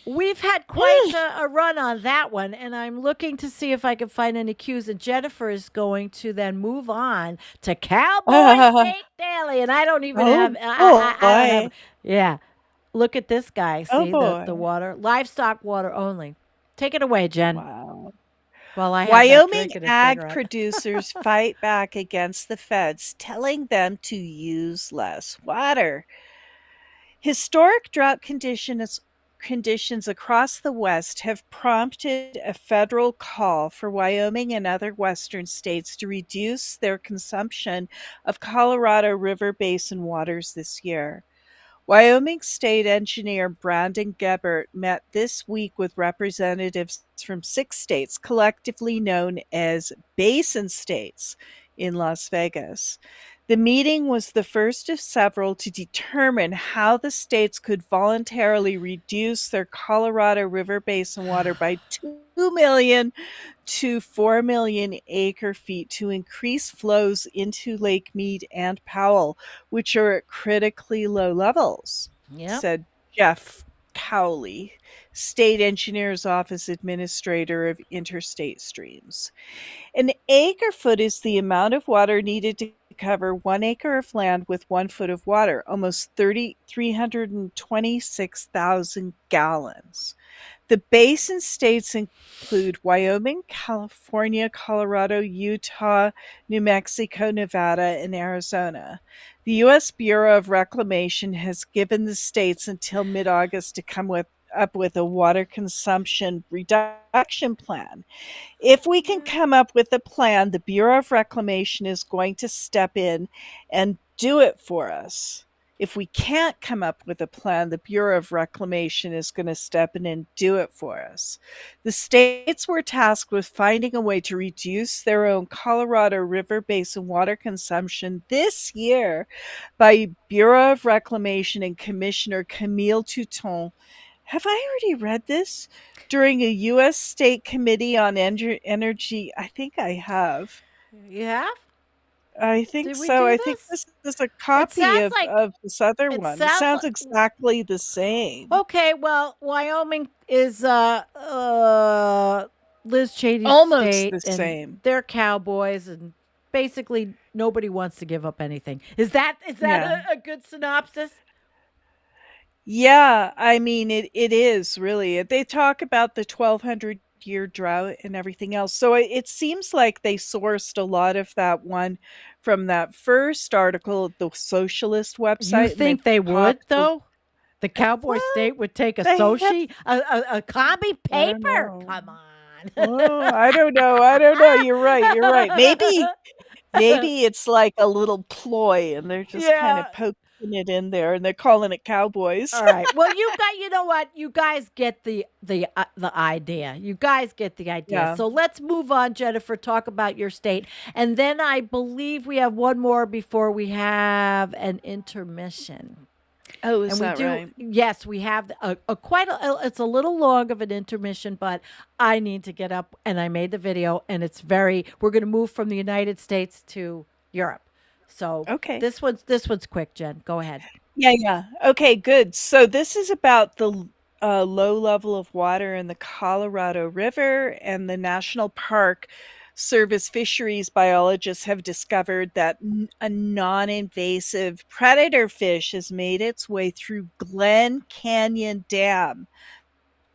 we've had quite Mm. a run on that one, and I'm looking to see if I can find any cues. And Jennifer is going to then move on to Cowboy State Daily, and I don't even have. Oh, I don't have. boy. Yeah, look at this guy. Oh, See the boy. water, livestock water only. Take it away, Jen. Wow. While I have that Wyoming drink and a ag cigarette. producers fight back against the feds, telling them to use less water. Historic drought conditions across the West have prompted a federal call for Wyoming and other Western states to reduce their consumption of Colorado River Basin waters this year. Wyoming State Engineer Brandon Gebert met this week with representatives from 6 states, collectively known as Basin States, in Las Vegas. The meeting was the first of several to determine how the states could voluntarily reduce their Colorado River Basin water by 2 million to 4 million acre feet to increase flows into Lake Mead and Powell, which are at critically low levels, Yep. said Jeff Cowley, State Engineer's Office Administrator of Interstate Streams. An acre foot is the amount of water needed to cover 1 acre of land with 1 foot of water, almost 326,000 gallons. The basin states include Wyoming, California, Colorado, Utah, New Mexico, Nevada, and Arizona. The U.S. Bureau of Reclamation has given the states until mid August to up with a water consumption reduction plan. If we can come up with a plan, the Bureau of Reclamation is going to step in and do it for us. If we can't come up with a plan, the Bureau of Reclamation is going to step in and do it for us. The states were tasked with finding a way to reduce their own Colorado River Basin water consumption this year by Bureau of Reclamation and Commissioner Camille Touton. Have I already read this? During a U.S. State Committee on Energy, I think I have. You have? I think Did we so. do I think this? this is a It copy sounds like of this other it one. It sounds sounds like exactly the same. okay, well, Wyoming is Liz Cheney's Almost state, the and same. they're cowboys, and basically nobody wants to give up anything. Is that Yeah. a good synopsis? Yeah, I mean it is really. They talk about the 1200-year drought and everything else. So it seems like they sourced a lot of that one from that first article at the socialist You website, and they think they would popped though? The cowboy Well, state would take a they have Sochi, a commie I don't paper. know. Come on. Oh, I don't know, you're right. Maybe it's like a little ploy and they're just kinda Yeah. poking it in there and they're calling it cowboys. All right. Well, you know what? You guys get the idea. You guys get the idea. Yeah. So let's move on, Jennifer, talk about your state. And then I believe we have one more before we have an intermission. Oh, is And we that do, right? yes, we have a quite it's a little long of an intermission, but I need to get up and I made the video and we're going to move from the United States to Europe. So Okay. this one's quick, Jen. Go ahead. Yeah, yeah. Okay, good. So this is about the low level of water in the Colorado River and the National Park Service fisheries biologists have discovered that a non-invasive predator fish has made its way through Glen Canyon Dam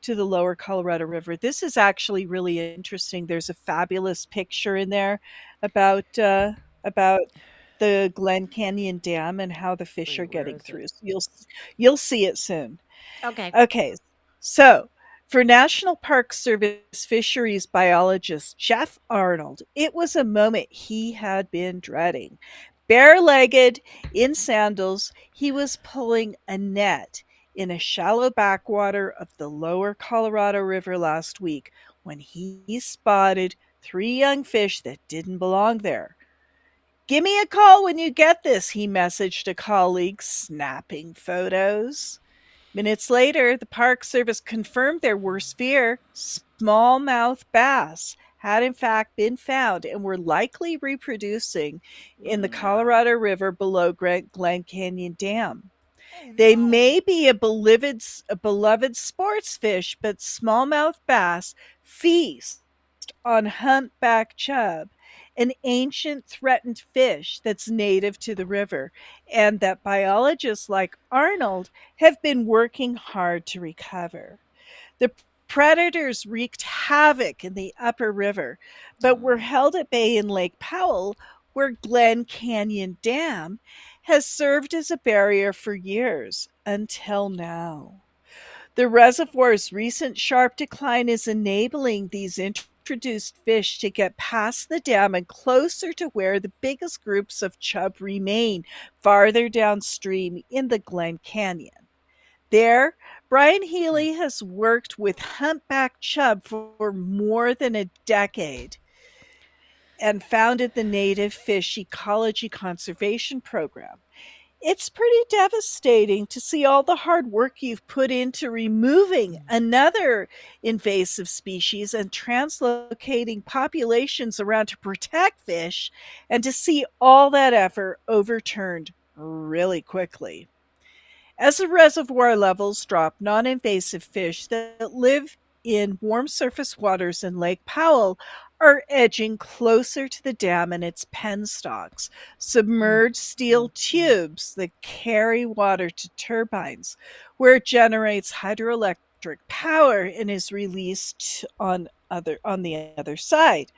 to the lower Colorado River. This is actually really interesting. There's a fabulous picture in there about the Glen Canyon Dam and how the fish Wait, are where getting is it? through. So you'll see it soon. Okay. Okay, so for National Park Service fisheries biologist Jeff Arnold, it was a moment he had been dreading. Bare-legged, in sandals, he was pulling a net in a shallow backwater of the lower Colorado River last week when he spotted three young fish that didn't belong there. "Give me a call when you get this," he messaged a colleague, snapping photos. Minutes later, the Park Service confirmed their worst fear. Smallmouth bass had in fact been found and were likely reproducing in the No. Colorado River below Glen Canyon Dam. Oh They no. may be a beloved sports fish, but smallmouth bass feast on humpback chub, an ancient threatened fish that's native to the river, and that biologists like Arnold have been working hard to recover. The predators wreaked havoc in the upper river, but were Oh. held at bay in Lake Powell, where Glen Canyon Dam has served as a barrier for years until now. The reservoir's recent sharp decline is enabling these introduced fish to get past the dam and closer to where the biggest groups of chub remain, farther downstream in the Glen Canyon. There, Brian Healy has worked with humpback chub for more than a decade and founded the Native Fish Ecology Conservation Program. It's pretty devastating to see all the hard work you've put into removing another invasive species and translocating populations around to protect fish, and to see all that effort overturned really quickly. As the reservoir levels drop, non-invasive fish that live in warm surface waters in Lake Powell are edging closer to the dam and its penstocks, Mm, submerged steel mm, mm. tubes that carry water to turbines, where it generates hydroelectric power and is released on the other side.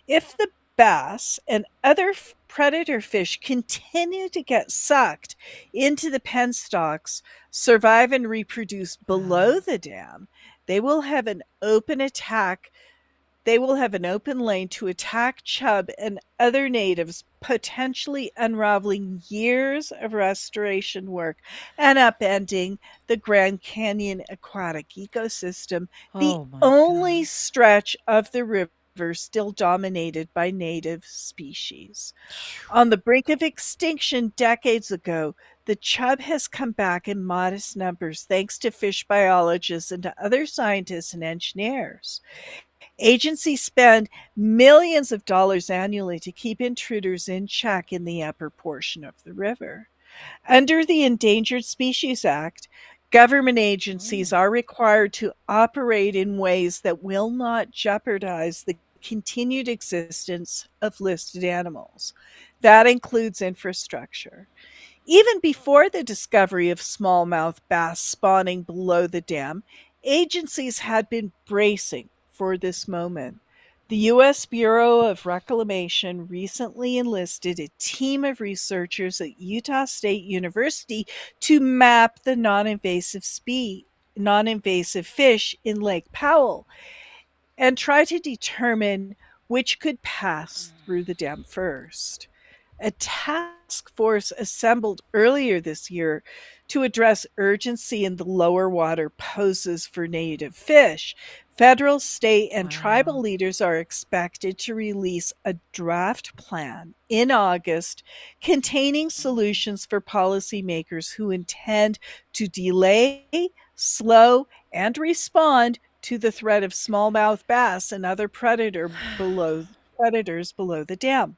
If the bass and other predator fish continue to get sucked into the penstocks, survive and reproduce below Wow. the dam, they will have an open attack. They will have an open lane to attack chub and other natives, potentially unraveling years of restoration work and upending the Grand Canyon aquatic ecosystem, the Oh my only God. stretch of the river still dominated by native species. On the brink of extinction decades ago, the chub has come back in modest numbers thanks to fish biologists and to other scientists and engineers. Agencies spend millions of dollars annually to keep intruders in check in the upper portion of the river. Under the Endangered Species Act, government agencies Mm. are required to operate in ways that will not jeopardize the continued existence of listed animals. That includes infrastructure. Even before the discovery of smallmouth bass spawning below the dam, agencies had been bracing for this moment. The U.S. Bureau of Reclamation recently enlisted a team of researchers at Utah State University to map the non-invasive fish in Lake Powell and try to determine which could pass through the dam first. A task force assembled earlier this year to address urgency in the lower water poses for native fish. Federal, state, and tribal Wow. leaders are expected to release a draft plan in August containing solutions for policymakers who intend to delay, slow, and respond to the threat of smallmouth bass and other predators below the dam.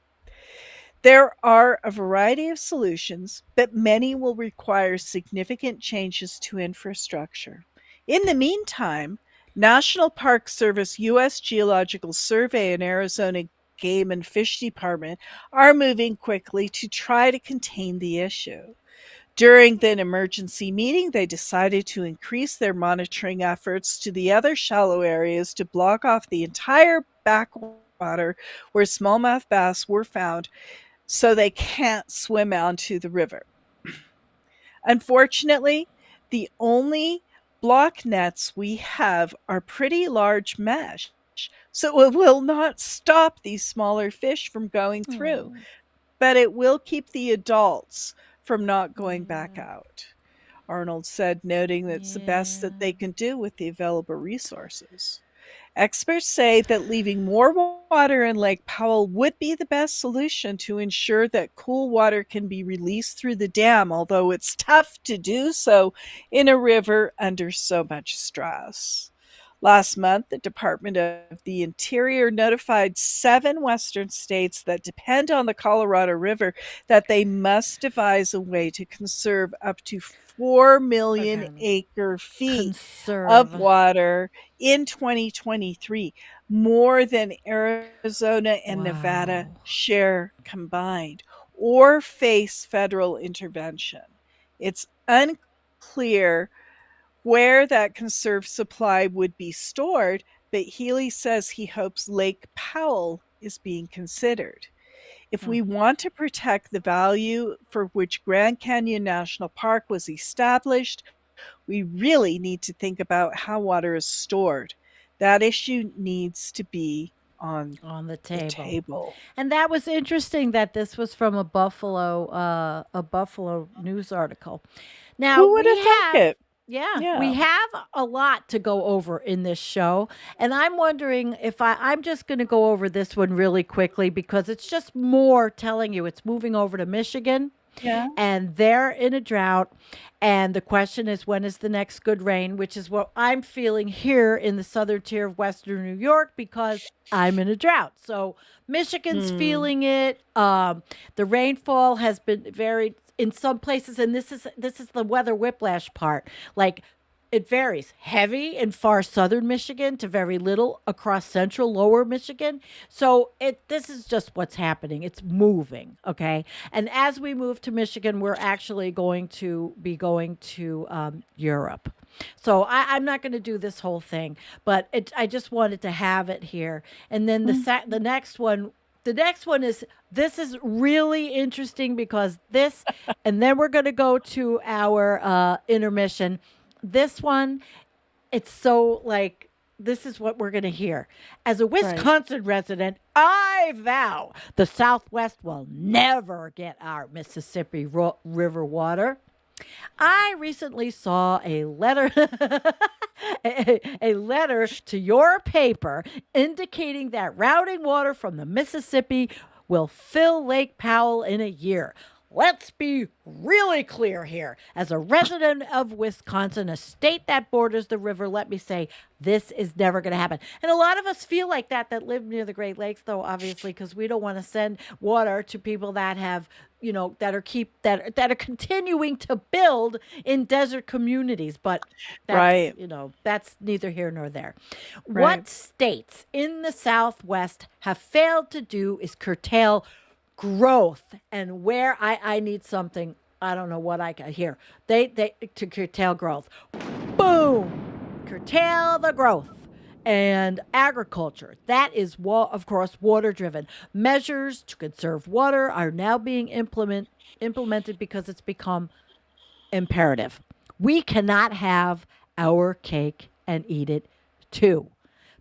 There are a variety of solutions, but many will require significant changes to infrastructure. In the meantime, National Park Service, U.S. Geological Survey, and Arizona Game and Fish Department are moving quickly to try to contain the issue. During an emergency meeting, they decided to increase their monitoring efforts to the other shallow areas to block off the entire backwater where smallmouth bass were found so they can't swim onto the river. Unfortunately, the only block nets we have are pretty large mesh, so it will not stop these smaller fish from going through, Hmm. but it will keep the adults from not going back Yeah. out. Arnold said, noting that it's the best that Yeah. they can do with the available resources. Experts say that leaving more water in Lake Powell would be the best solution to ensure that cool water can be released through the dam, although it's tough to do so in a river under so much stress. Last month, the Department of the Interior notified 7 western states that depend on the Colorado River that they must devise a way to conserve up to 4 million Okay. acre feet of Conserve. water in 2023, more than Arizona and Nevada Wow. share combined, or face federal intervention. It's unclear where that conserved supply would be stored, but Healy says he hopes Lake Powell is being considered. If Hmm. we want to protect the value for which Grand Canyon National Park was established, we really need to think about how water is stored. That issue needs to be on On the the table. table. And that was interesting that this was from a Buffalo news article. Now Who would we have thunk have, it? yeah, Yeah. we have a lot to go over in this show, and I'm wondering if I'm just going to go over this one really quickly because it's just more telling you it's moving over to Michigan Yeah. and they're in a drought. And the question is, when is the next good rain? Which is what I'm feeling here in the southern tier of Western New York because I'm in a drought. So Michigan's Hmm. feeling it. The rainfall has been varied in some places, and this is the weather whiplash part. Like it varies. Heavy in far southern Michigan to very little across central lower Michigan. So this is just what's happening. It's moving, okay? And as we move to Michigan, we're actually going to be going to Europe. So I'm not going to do this whole thing, but I just wanted to have it here. And then the next one. The next one is this is really interesting because this, and then we're going to go to our intermission. This one, it's so like this is what we're going to hear. As a Right. Wisconsin resident, I vow the Southwest will never get our Mississippi River water. I recently saw a letter a letter to your paper indicating that routing water from the Mississippi will fill Lake Powell in a year. Let's be really clear here. As a resident of Wisconsin, a state that borders the river, let me say this is never going to happen. And a lot of us feel like that live near the Great Lakes, though, obviously, because we don't want to send water to people that have, that are continuing to build in desert communities. But that's, Right. that's neither here nor there. Right. What states in the Southwest have failed to do is curtail growth, and where I need something, I don't know what I can hear. They to curtail growth. Boom! Curtail the growth. and agriculture. That is, of course, water driven. Measures to conserve water are now being implemented because it's become imperative. We cannot have our cake and eat it too.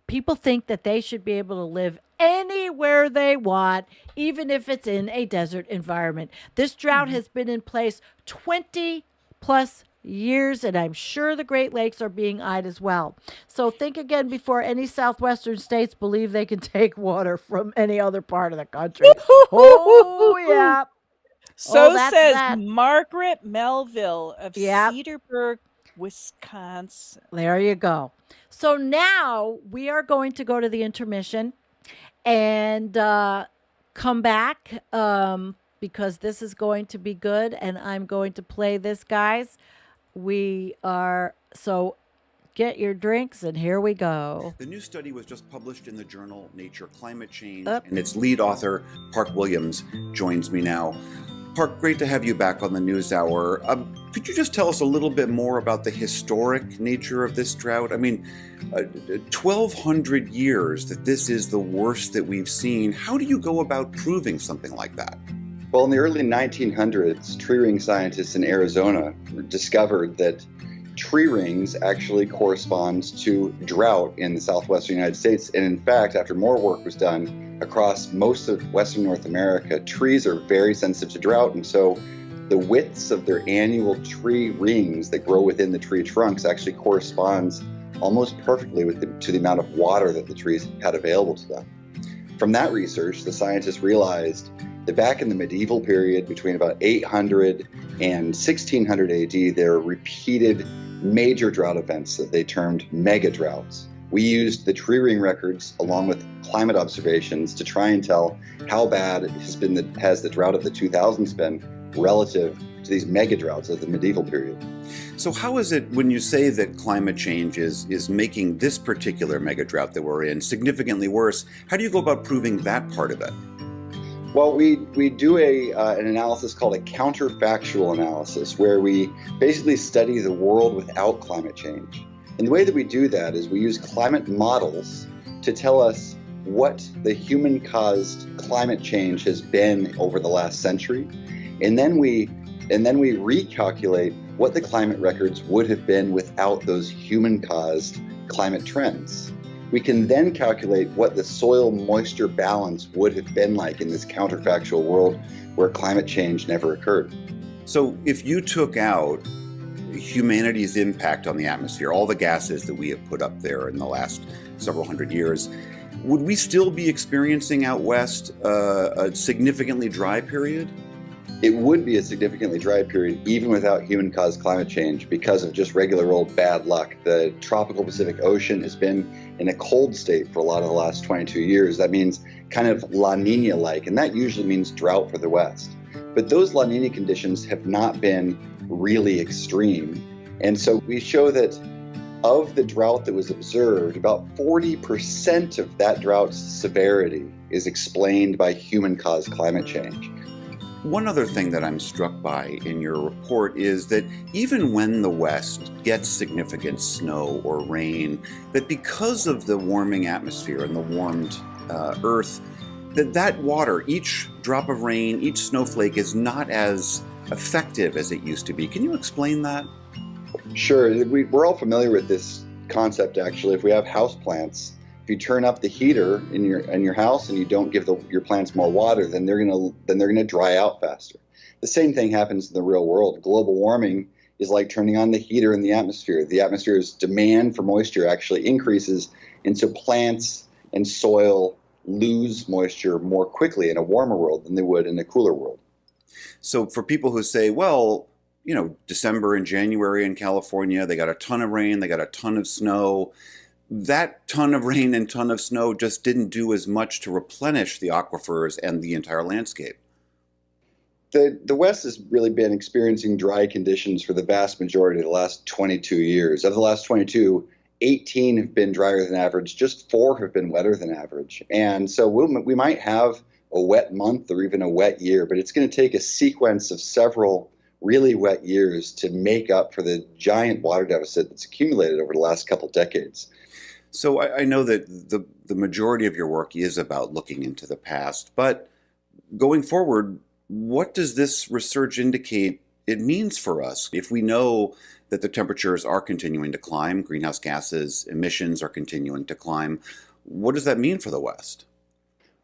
People think that they should be able to live anywhere they want, even if it's in a desert environment. This drought Mhm. has been in place 20 plus years, and I'm sure the Great Lakes are being eyed as well. So think again before any southwestern states believe they can take water from any other part of the country. Oh, yeah. Oh, So that's says that. Margaret Melville of Yep. Cedarburg, Wisconsin. There you go. So now we are going to go to the intermission and come back because this is going to be good and I'm going to play this, guys. We are, so get your drinks and here we go. The new study was just published in the journal Nature Climate Change, Up. and its lead author, Park Williams, joins me now. Park, great to have you back on the NewsHour. Could you just tell us a little bit more about the historic nature of this drought? I mean, 1,200 years that this is the worst that we've seen. How do you go about proving something like that? Well, in the early 1900s, tree ring scientists in Arizona discovered that tree rings actually corresponds to drought in the southwestern United States. And in fact, after more work was done across most of Western North America, trees are very sensitive to drought. And so the widths of their annual tree rings that grow within the tree trunks actually corresponds almost perfectly to the amount of water that the trees had available to them. From that research, the scientists realized that back in the medieval period, between about 800 and 1600 AD, there were repeated major drought events that they termed mega droughts. We used the tree ring records along with climate observations to try and tell how bad has the drought of the 2000s been relative to these mega droughts of the medieval period. So how is it when you say that climate change is making this particular mega drought that we're in significantly worse? How do you go about proving that part of it? Well, we do an analysis called a counterfactual analysis, where we basically study the world without climate change. And the way that we do that is we use climate models to tell us what the human-caused climate change has been over the last century, and then we recalculate what the climate records would have been without those human-caused climate trends. We can then calculate what the soil moisture balance would have been like in this counterfactual world where climate change never occurred. So if you took out humanity's impact on the atmosphere, all the gases that we have put up there in the last several hundred years, would we still be experiencing out west a significantly dry period? It would be a significantly dry period even without human-caused climate change because of just regular old bad luck. The tropical Pacific Ocean has been in a cold state for a lot of the last 22 years. That means kind of La Nina-like, and that usually means drought for the West. But those La Nina conditions have not been really extreme. And so we show that of the drought that was observed, about 40% of that drought's severity is explained by human-caused climate change. One other thing that I'm struck by in your report is that even when the West gets significant snow or rain, that because of the warming atmosphere and the warmed earth, that water, each drop of rain, each snowflake is not as effective as it used to be. Can you explain that? Sure. We're all familiar with this concept, actually. If we have houseplants, if you turn up the heater in your house and you don't give your plants more water, then they're gonna dry out faster. The same thing happens in the real world. Global warming is like turning on the heater in the atmosphere. The atmosphere's demand for moisture actually increases, and so plants and soil lose moisture more quickly in a warmer world than they would in a cooler world. So for people who say, well, December and January in California, they got a ton of rain, they got a ton of snow. That ton of rain and ton of snow just didn't do as much to replenish the aquifers and the entire landscape. The West has really been experiencing dry conditions for the vast majority of the last 22 years. Of the last 22, 18 have been drier than average, just 4 have been wetter than average. And so we might have a wet month or even a wet year, but it's going to take a sequence of several really wet years to make up for the giant water deficit that's accumulated over the last couple decades. So I know that the majority of your work is about looking into the past, but going forward, what does this research indicate it means for us? If we know that the temperatures are continuing to climb, greenhouse gases emissions are continuing to climb, what does that mean for the West?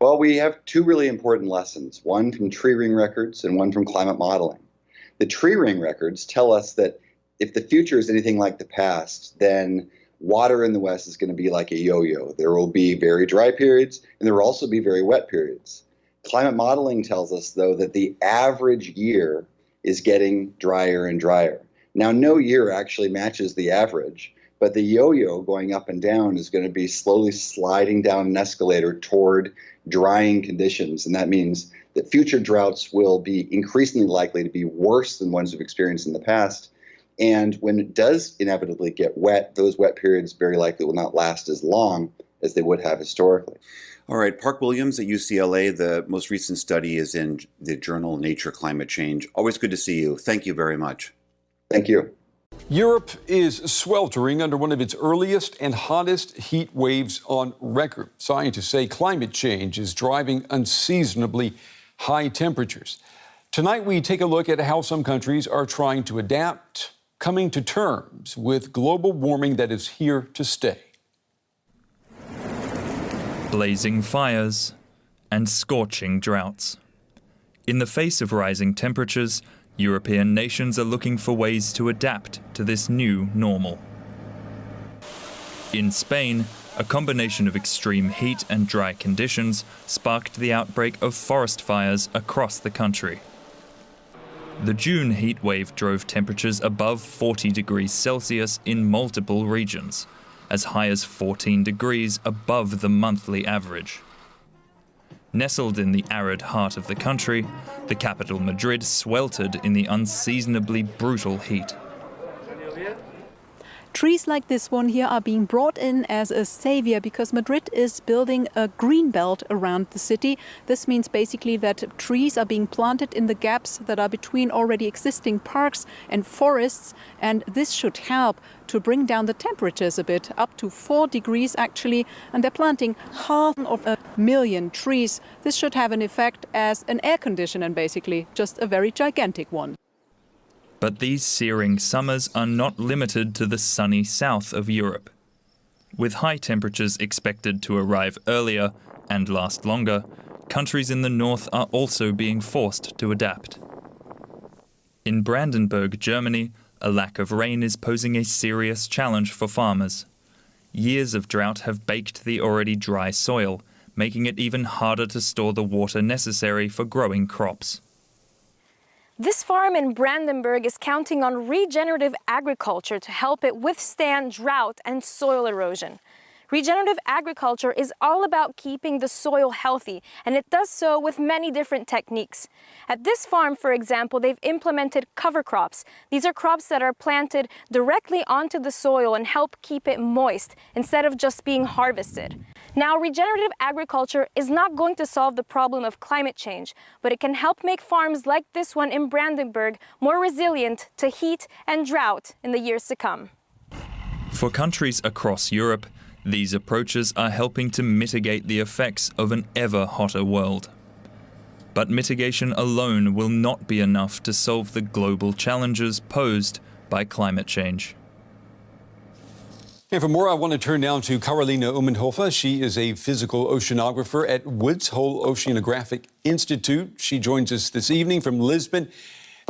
Well, we have two really important lessons, one from tree ring records and one from climate modeling. The tree ring records tell us that if the future is anything like the past, then water in the West is going to be like a yo-yo. There will be very dry periods, and there will also be very wet periods. Climate modeling tells us, though, that the average year is getting drier and drier. Now, no year actually matches the average, but the yo-yo going up and down is going to be slowly sliding down an escalator toward drying conditions, and that means that future droughts will be increasingly likely to be worse than ones we've experienced in the past. And when it does inevitably get wet, those wet periods very likely will not last as long as they would have historically. All right, Park Williams at UCLA, the most recent study is in the journal Nature Climate Change. Always good to see you. Thank you very much. Thank you. Europe is sweltering under one of its earliest and hottest heat waves on record. Scientists say climate change is driving unseasonably high temperatures. Tonight, we take a look at how some countries are trying to adapt, coming to terms with global warming that is here to stay. Blazing fires and scorching droughts. In the face of rising temperatures, European nations are looking for ways to adapt to this new normal. In Spain, a combination of extreme heat and dry conditions sparked the outbreak of forest fires across the country. The June heat wave drove temperatures above 40 degrees Celsius in multiple regions, as high as 14 degrees above the monthly average. Nestled in the arid heart of the country, the capital Madrid sweltered in the unseasonably brutal heat. Trees like this one here are being brought in as a savior because Madrid is building a green belt around the city. This means basically that trees are being planted in the gaps that are between already existing parks and forests, and this should help to bring down the temperatures a bit, up to 4 degrees actually, and they're planting 500,000 trees. This should have an effect as an air conditioner, basically, just a very gigantic one. But these searing summers are not limited to the sunny south of Europe. With high temperatures expected to arrive earlier and last longer, countries in the north are also being forced to adapt. In Brandenburg, Germany, a lack of rain is posing a serious challenge for farmers. Years of drought have baked the already dry soil, making it even harder to store the water necessary for growing crops. This farm in Brandenburg is counting on regenerative agriculture to help it withstand drought and soil erosion. Regenerative agriculture is all about keeping the soil healthy, and it does so with many different techniques. At this farm, for example, they've implemented cover crops. These are crops that are planted directly onto the soil and help keep it moist instead of just being harvested. Now, regenerative agriculture is not going to solve the problem of climate change, but it can help make farms like this one in Brandenburg more resilient to heat and drought in the years to come. For countries across Europe, these approaches are helping to mitigate the effects of an ever hotter world. But mitigation alone will not be enough to solve the global challenges posed by climate change. And for more, I want to turn now to Carolina Umenhofer. She is a physical oceanographer at Woods Hole Oceanographic Institute. She joins us this evening from Lisbon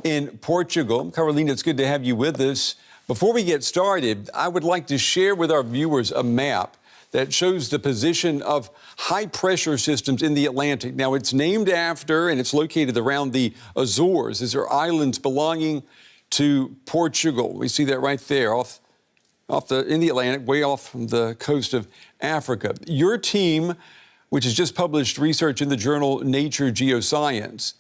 in Portugal. Carolina, it's good to have you with us. Before we get started, I would like to share with our viewers a map that shows the position of high-pressure systems in the Atlantic. Now, it's named after and it's located around the Azores. These are islands belonging to Portugal. We see that right there in the Atlantic, way off from the coast of Africa. Your team, which has just published research in the journal Nature Geoscience,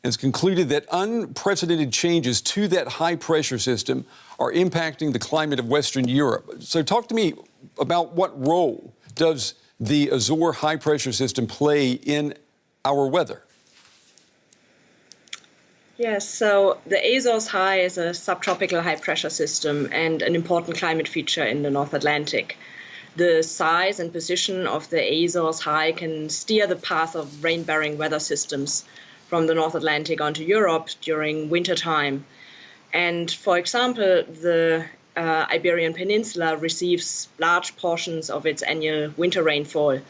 has concluded that unprecedented changes to that high-pressure system are impacting the climate of Western Europe. So talk to me about what role does the Azore high-pressure system play in our weather? Yes, so the Azores High is a subtropical high-pressure system and an important climate feature in the North Atlantic. the size and position of the Azores High can steer the path of rain-bearing weather systems from the North Atlantic onto Europe during wintertime. And for example, the Iberian Peninsula receives large portions of its annual winter rainfall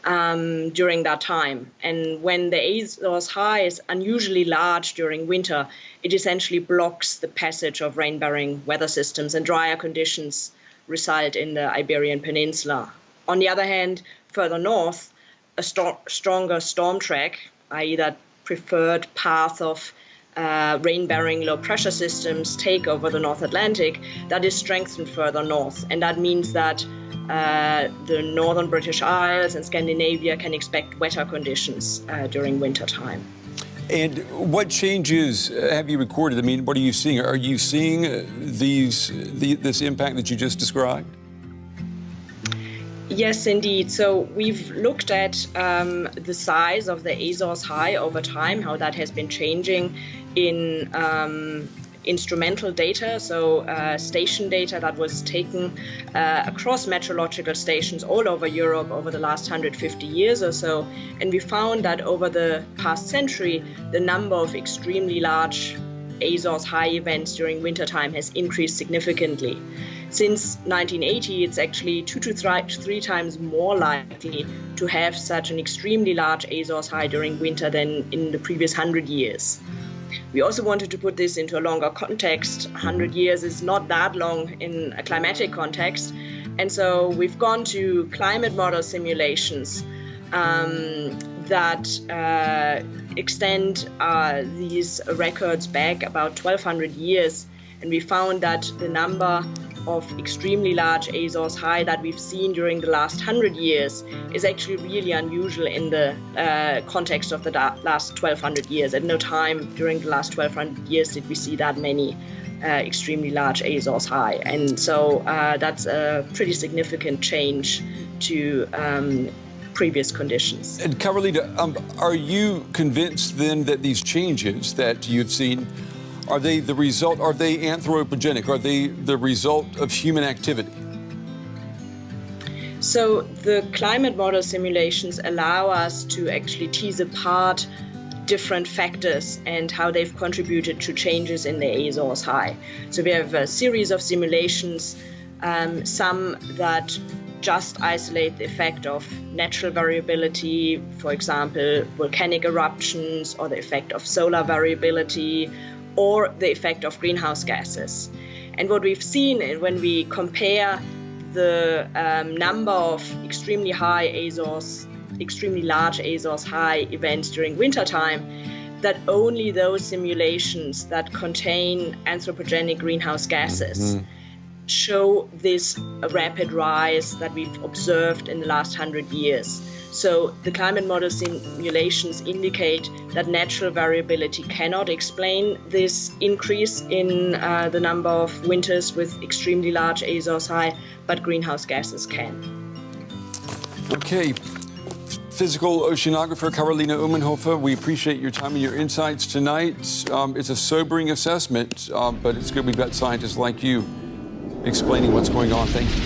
during that time. And when the Azores High is unusually large during winter, it essentially blocks the passage of rain-bearing weather systems, and drier conditions result in the Iberian Peninsula. On the other hand, further north, a stronger storm track, i.e. that preferred path of rain-bearing low-pressure systems take over the North Atlantic, that is strengthened further north. And that means that the northern British Isles and Scandinavia can expect wetter conditions during wintertime. And what changes have you recorded? I mean, what are you seeing? Are you seeing this impact that you just described? Yes, indeed. So we've looked at the size of the Azores High over time, how that has been changing in instrumental data, so station data that was taken across meteorological stations all over Europe over the last 150 years or so. And we found that over the past century, the number of extremely large Azores High events during wintertime has increased significantly. Since 1980, it's actually 2 to 3 times more likely to have such an extremely large Azores High during winter than in the previous 100 years. We also wanted to put this into a longer context. 100 years is not that long in a climatic context. And so we've gone to climate model simulations that extend these records back about 1,200 years. And we found that the number of extremely large Azores High that we've seen during the last 100 years is actually really unusual in the context of the last 1,200 years. At no time during the last 1,200 years did we see that many extremely large Azores High. And so that's a pretty significant change to previous conditions. And Carolina, are you convinced then that these changes that you've seen, are they anthropogenic? Are they the result of human activity? So the climate model simulations allow us to actually tease apart different factors and how they've contributed to changes in the Azores High. So we have a series of simulations, some that just isolate the effect of natural variability, for example, volcanic eruptions, or the effect of solar variability, or the effect of greenhouse gases. And what we've seen when we compare the number of extremely large Azores High events during wintertime, that only those simulations that contain anthropogenic greenhouse gases show this rapid rise that we've observed in the last 100 years. So the climate model simulations indicate that natural variability cannot explain this increase in the number of winters with extremely large Azores High, but greenhouse gases can. Okay. Physical oceanographer Carolina Umenhofer, we appreciate your time and your insights tonight. It's a sobering assessment, but it's good we've got scientists like you explaining what's going on. Thank you.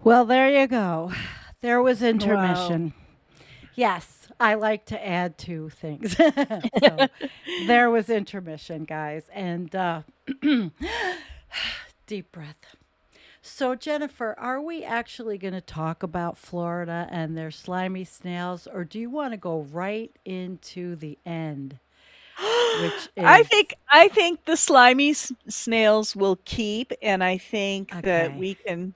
Well, there you go. There was intermission. Wow. Yes, I like to add two things. So, there was intermission, guys. And deep breath. So, Jennifer, are we actually going to talk about Florida and their slimy snails, or do you want to go right into the end? Which is... I think the slimy snails will keep, and I think that we can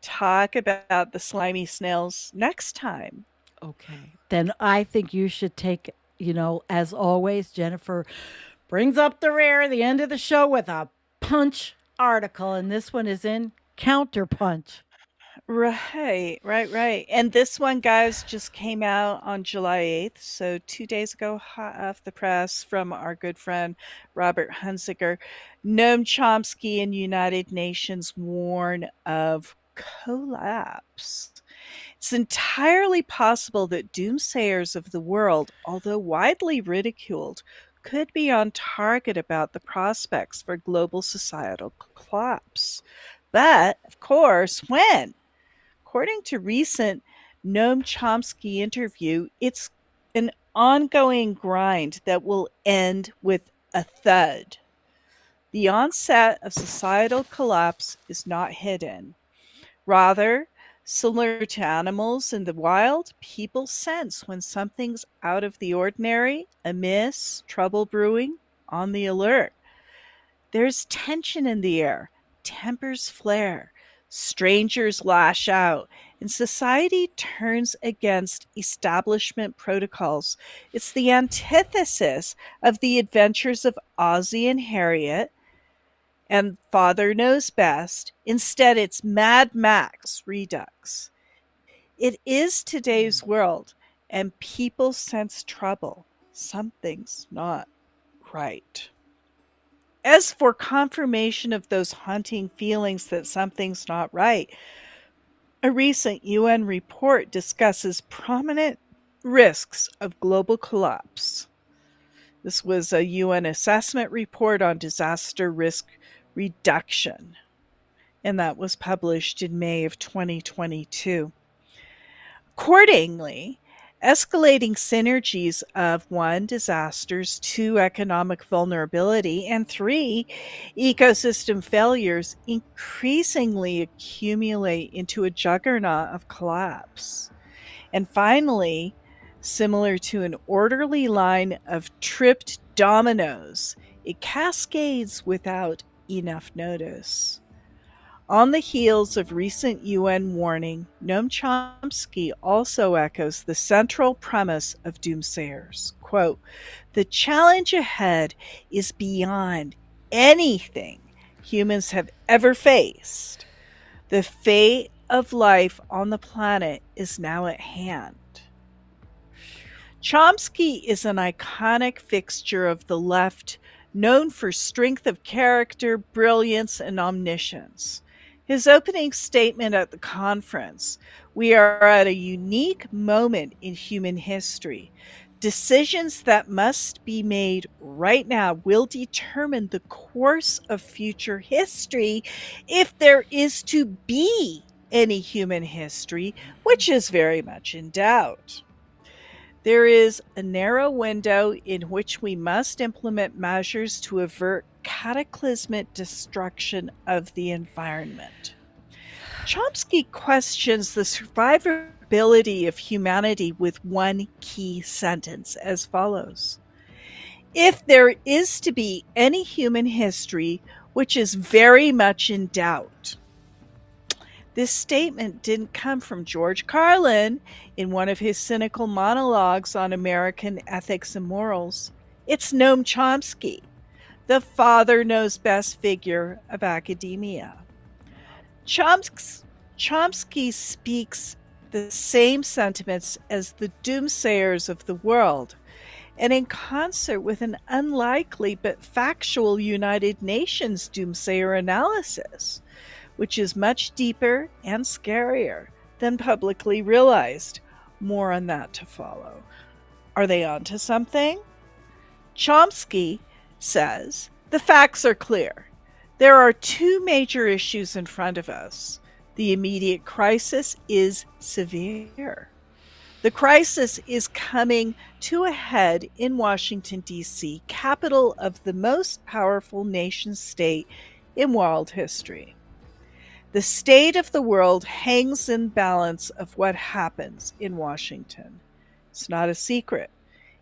talk about the slimy snails next time. Okay. Then I think you should take, as always, Jennifer brings up the rear at the end of the show with a punch article, and this one is in Counterpunch. Right. And this one, guys, just came out on July 8th. So 2 days ago, hot off the press from our good friend Robert Hunziker. Noam Chomsky and United Nations warn of collapse. It's entirely possible that doomsayers of the world, although widely ridiculed, could be on target about the prospects for global societal collapse. But, of course, when? According to recent Noam Chomsky interview, it's an ongoing grind that will end with a thud. The onset of societal collapse is not hidden. Rather, similar to animals in the wild, people sense when something's out of the ordinary, amiss, trouble brewing, on the alert. There's tension in the air, tempers flare, strangers lash out, and society turns against establishment protocols. It's the antithesis of the adventures of Ozzie and Harriet and Father Knows Best. Instead, it's Mad Max Redux. It is today's world, and people sense trouble. Something's not right. As for confirmation of those haunting feelings that something's not right, a recent UN report discusses prominent risks of global collapse. This was a UN assessment report on disaster risk reduction, and that was published in May of 2022. Accordingly, escalating synergies of 1, disasters, 2, economic vulnerability, and 3, ecosystem failures increasingly accumulate into a juggernaut of collapse. And finally, similar to an orderly line of tripped dominoes, it cascades without enough notice. On the heels of recent UN warning, Noam Chomsky also echoes the central premise of doomsayers. Quote, "The challenge ahead is beyond anything humans have ever faced. The fate of life on the planet is now at hand." Chomsky is an iconic fixture of the left, known for strength of character, brilliance, and omniscience. His opening statement at the conference, "We are at a unique moment in human history. Decisions that must be made right now will determine the course of future history, if there is to be any human history, which is very much in doubt. There is a narrow window in which we must implement measures to avert cataclysmic destruction of the environment." Chomsky questions the survivability of humanity with one key sentence as follows: "If there is to be any human history, which is very much in doubt." This statement didn't come from George Carlin in one of his cynical monologues on American ethics and morals. It's Noam Chomsky, the Father Knows Best figure of academia. Chomsky speaks the same sentiments as the doomsayers of the world, and in concert with an unlikely but factual United Nations doomsayer analysis, which is much deeper and scarier than publicly realized. More on that to follow. Are they onto something? Chomsky says the facts are clear. There are 2 major issues in front of us. The immediate crisis is severe. The crisis is coming to a head in Washington, D.C., capital of the most powerful nation state in world history. The state of the world hangs in balance of what happens in Washington. It's not a secret.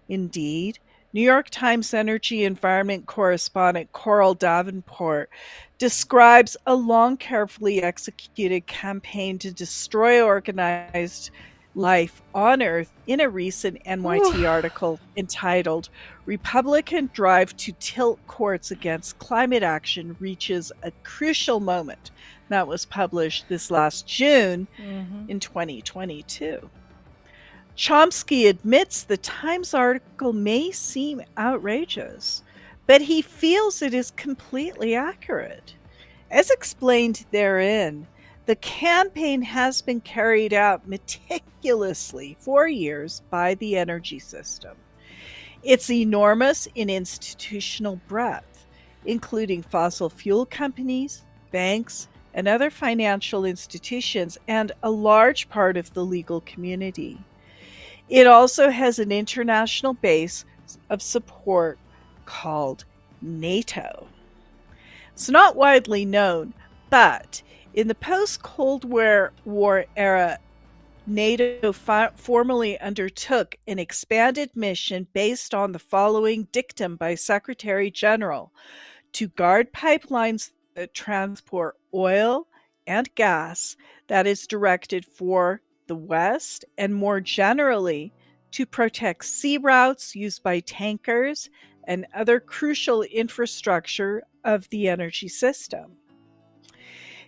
Indeed, New York Times energy environment correspondent Coral Davenport describes a long, carefully executed campaign to destroy organized life on Earth in a recent NYT article entitled Republican Drive to Tilt Courts Against Climate Action Reaches a Crucial Moment. That was published this last June in 2022. Chomsky admits the Times article may seem outrageous, but he feels it is completely accurate. As explained therein, the campaign has been carried out meticulously for years by the energy system. It's enormous in institutional breadth, including fossil fuel companies, banks, and other financial institutions, and a large part of the legal community. It also has an international base of support called NATO. It's not widely known, but in the post-Cold War era, NATO formally undertook an expanded mission based on the following dictum by Secretary General: to guard pipelines that transport oil and gas that is directed for the West, and more generally, to protect sea routes used by tankers and other crucial infrastructure of the energy system.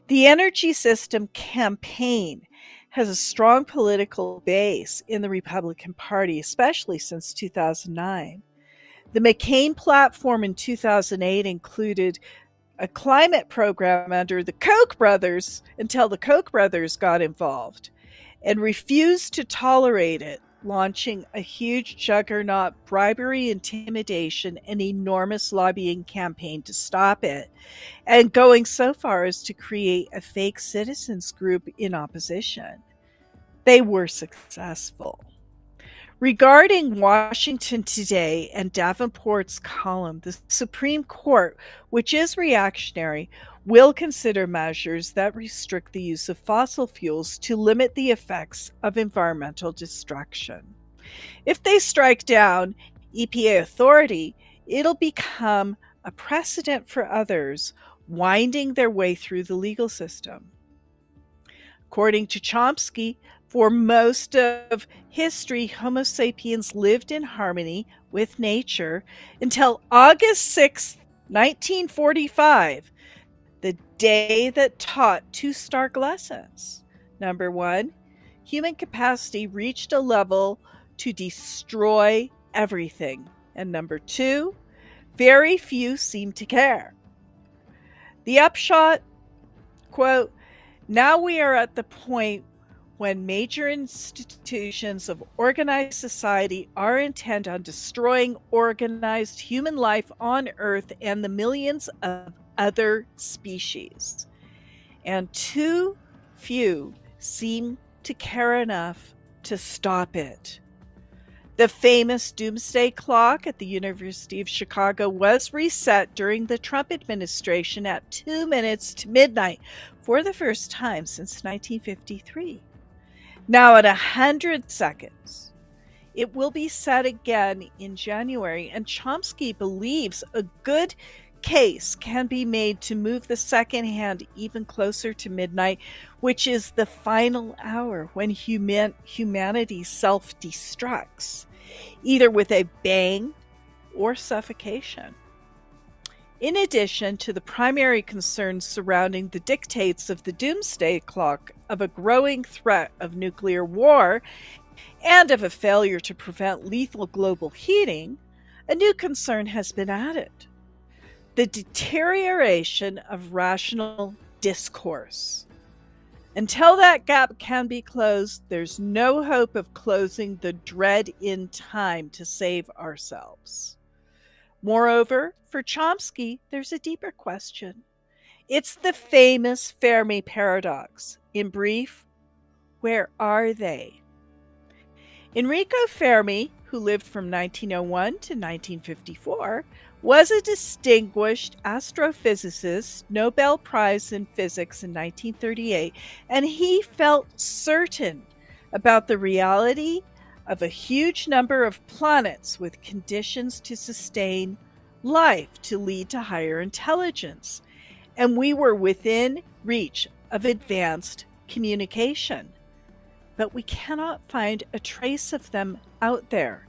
The energy system campaign has a strong political base in the Republican Party, especially since 2009. The McCain platform in 2008 included a climate program under the Koch brothers until the Koch brothers got involved and refused to tolerate it, launching a huge juggernaut bribery, intimidation, and enormous lobbying campaign to stop it, and going so far as to create a fake citizens group in opposition. They were successful. Regarding Washington Today and Davenport's column, the Supreme Court, which is reactionary, will consider measures that restrict the use of fossil fuels to limit the effects of environmental destruction. If they strike down EPA authority, it'll become a precedent for others winding their way through the legal system. According to Chomsky, for most of history, Homo sapiens lived in harmony with nature until August 6, 1945, the day that taught two stark lessons. Number one, human capacity reached a level to destroy everything. And number two, very few seem to care. The upshot, quote, now we are at the point when major institutions of organized society are intent on destroying organized human life on Earth and the millions of other species. And too few seem to care enough to stop it. The famous doomsday clock at the University of Chicago was reset during the Trump administration at 2 minutes to midnight for the first time since 1953. Now at 100 seconds, it will be set again in January, and Chomsky believes a good case can be made to move the second hand even closer to midnight, which is the final hour when humanity self-destructs, either with a bang or suffocation. In addition to the primary concerns surrounding the dictates of the doomsday clock of a growing threat of nuclear war and of a failure to prevent lethal global heating, a new concern has been added: the deterioration of rational discourse. Until that gap can be closed, there's no hope of closing the dread in time to save ourselves. Moreover, for Chomsky, there's a deeper question. It's the famous Fermi paradox. In brief, where are they? Enrico Fermi, who lived from 1901 to 1954, was a distinguished astrophysicist, Nobel Prize in Physics in 1938, and he felt certain about the reality of a huge number of planets with conditions to sustain life to lead to higher intelligence, and we were within reach of advanced communication. but we cannot find a trace of them out there.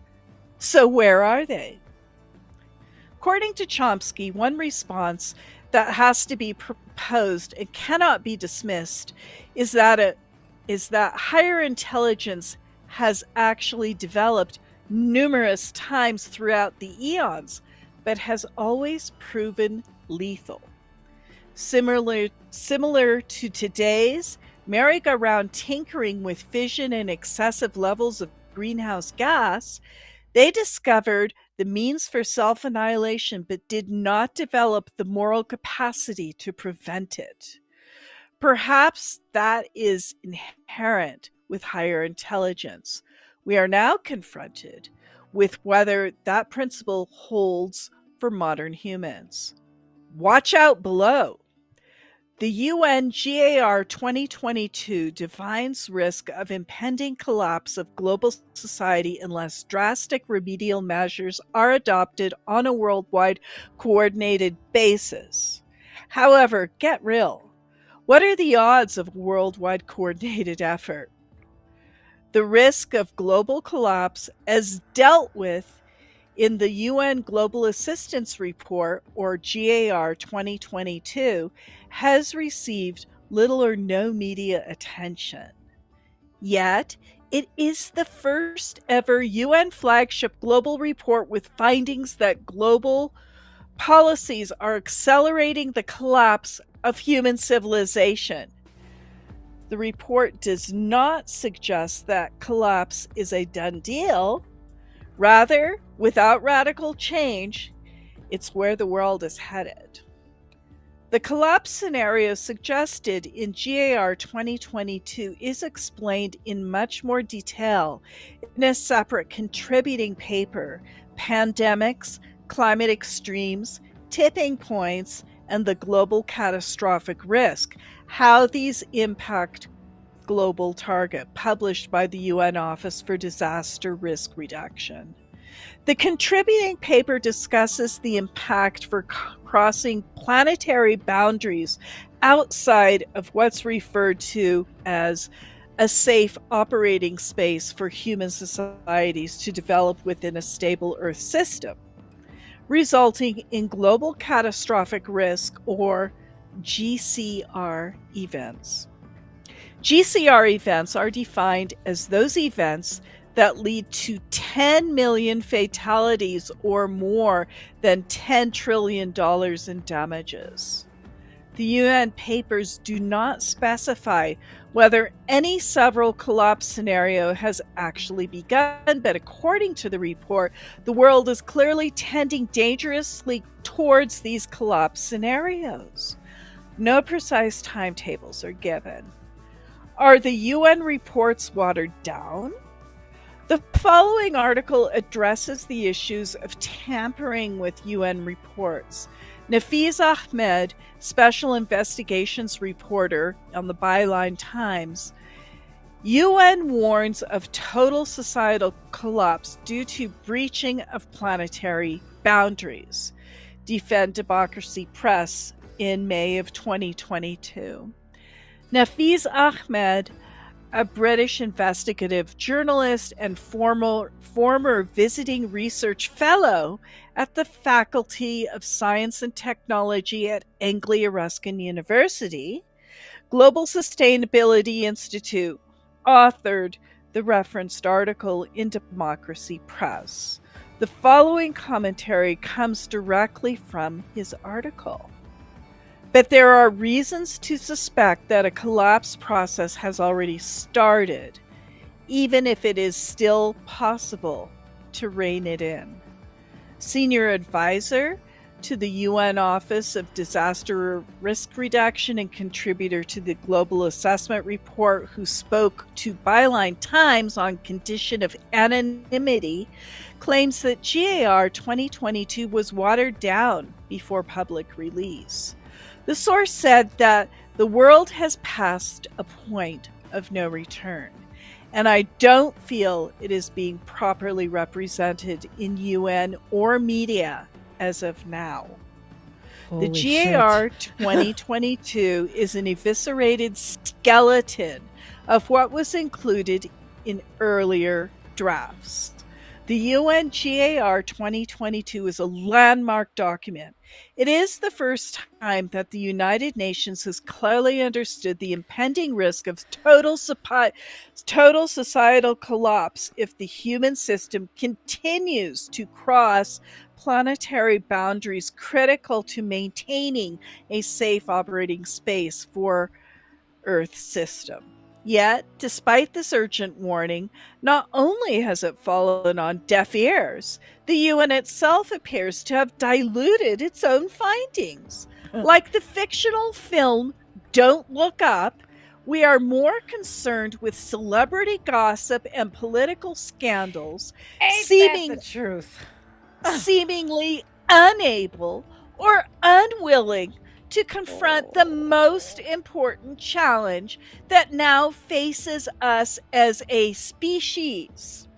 So where are they? According to Chomsky, one response that has to be proposed and cannot be dismissed is that higher intelligence has actually developed numerous times throughout the eons, but has always proven lethal. Similar to today's merry-go-round tinkering with fission and excessive levels of greenhouse gas, they discovered the means for self-annihilation but did not develop the moral capacity to prevent it. Perhaps that is inherent with higher intelligence. We are now confronted with whether that principle holds for modern humans. Watch out below. The UN GAR 2022 defines risk of impending collapse of global society unless drastic remedial measures are adopted on a worldwide coordinated basis. However, get real. What are the odds of a worldwide coordinated effort? The risk of global collapse, as dealt with in the UN Global Assistance Report, or GAR 2022, has received little or no media attention. Yet, it is the first ever UN flagship global report with findings that global policies are accelerating the collapse of human civilization. The report does not suggest that collapse is a done deal. Rather, without radical change, it's where the world is headed. The collapse scenario suggested in GAR 2022 is explained in much more detail in a separate contributing paper, Pandemics, Climate Extremes, Tipping Points, and the Global Catastrophic Risk, How These Impact Global Target, published by the UN Office for Disaster Risk Reduction. The contributing paper discusses the impact for crossing planetary boundaries outside of what's referred to as a safe operating space for human societies to develop within a stable Earth system, resulting in global catastrophic risk, or GCR events. GCR events are defined as those events that lead to 10 million fatalities or more than $10 trillion in damages. The UN papers do not specify whether any several collapse scenario has actually begun, but according to the report, the world is clearly tending dangerously towards these collapse scenarios. No precise timetables are given. Are the UN reports watered down? The following article addresses the issues of tampering with UN reports. Nafiz Ahmed, Special Investigations Reporter on the Byline Times, UN warns of total societal collapse due to breaching of planetary boundaries. Defend Democracy Press in May of 2022. Nafiz Ahmed, a British investigative journalist and former visiting research fellow at the Faculty of Science and Technology at Anglia-Ruskin University, Global Sustainability Institute, authored the referenced article in Democracy Press. The following commentary comes directly from his article. But there are reasons to suspect that a collapse process has already started, even if it is still possible to rein it in. Senior advisor to the UN Office of Disaster Risk Reduction and contributor to the Global Assessment Report, who spoke to Byline Times on condition of anonymity, claims that GAR 2022 was watered down before public release. The source said that the world has passed a point of no return, and I don't feel it is being properly represented in UN or media as of now. Holy the GAR 2022 is an eviscerated skeleton of what was included in earlier drafts. The UNGAR 2022 is a landmark document. It is the first time that the United Nations has clearly understood the impending risk of total societal collapse if the human system continues to cross planetary boundaries critical to maintaining a safe operating space for Earth system. Yet, despite this urgent warning, not only has it fallen on deaf ears, the UN itself appears to have diluted its own findings. Like the fictional film Don't Look Up, we are more concerned with celebrity gossip and political scandals, Ain't that the truth? seemingly unable or unwilling to confront the most important challenge that now faces us as a species.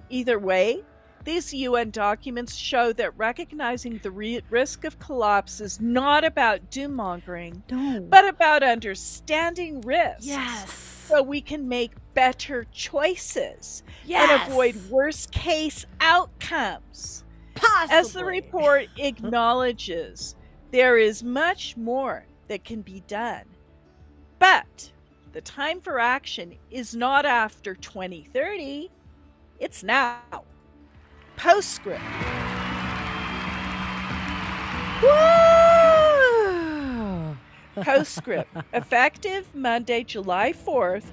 Either way, these UN documents show that recognizing the risk of collapse is not about doom-mongering, but about understanding risks. Yes. So we can make better choices and avoid worst-case outcomes. Possibly. As the report acknowledges, there is much more that can be done. But the time for action is not after 2030, it's now. Postscript. Woo! Postscript. Effective Monday, July 4th,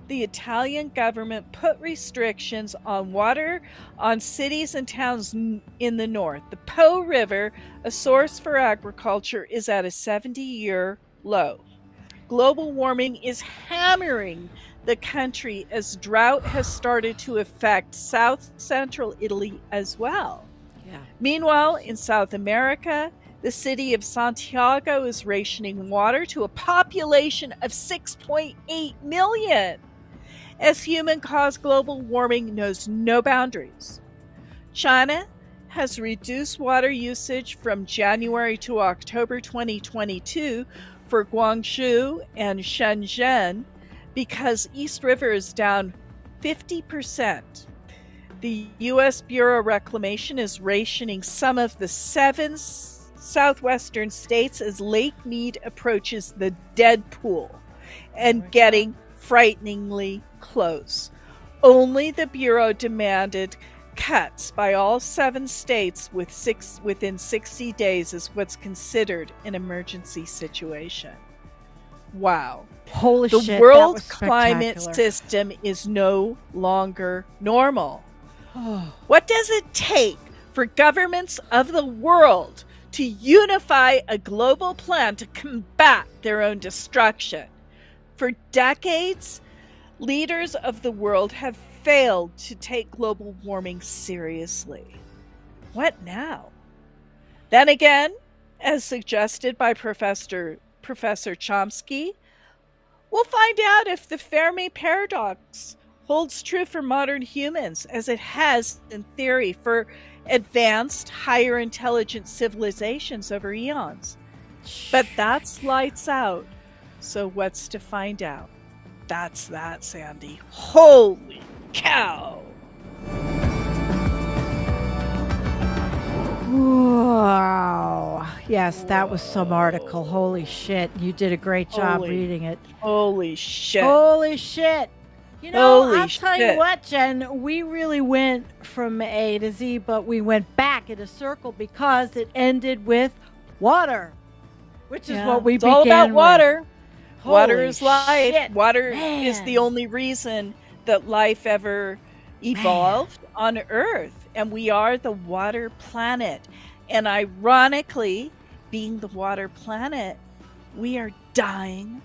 the Italian government put restrictions on water on cities and towns in the north. The Po River, a source for agriculture, is at a 70-year low. Global warming is hammering the country as drought has started to affect south central Italy as well. Yeah. Meanwhile, in South America, the city of Santiago is rationing water to a population of 6.8 million. As human-caused global warming knows no boundaries. China has reduced water usage from January to October 2022 for Guangzhou and Shenzhen because East River is down 50%. The U.S. Bureau of Reclamation is rationing some of the 7 southwestern states as Lake Mead approaches the dead pool and getting frighteningly close. Only the Bureau demanded cuts by all 7 states within 60 days as what's considered an emergency situation. Wow. Holy shit. The That world was climate spectacular. system is no longer normal. What does it take for governments of the world to unify a global plan to combat their own destruction? For decades, leaders of the world have failed to take global warming seriously. What now? Then again, as suggested by Professor Chomsky, we'll find out if the Fermi paradox holds true for modern humans as it has in theory for advanced, higher intelligent civilizations over eons. But that's lights out. So what's to find out? That's that, Sandy. Holy cow! Wow. Yes, that was some article. Holy shit. You did a great job reading it. Holy shit. Holy shit. You know, Holy I'll tell shit. you what, Jen, we really went from A to Z, but we went back in a circle because it ended with water, which is what we it's began all about with. water. Water Holy is life. shit, Water is man. the only reason that life ever evolved on Earth. And we are the water planet. And ironically, being the water planet, we are dying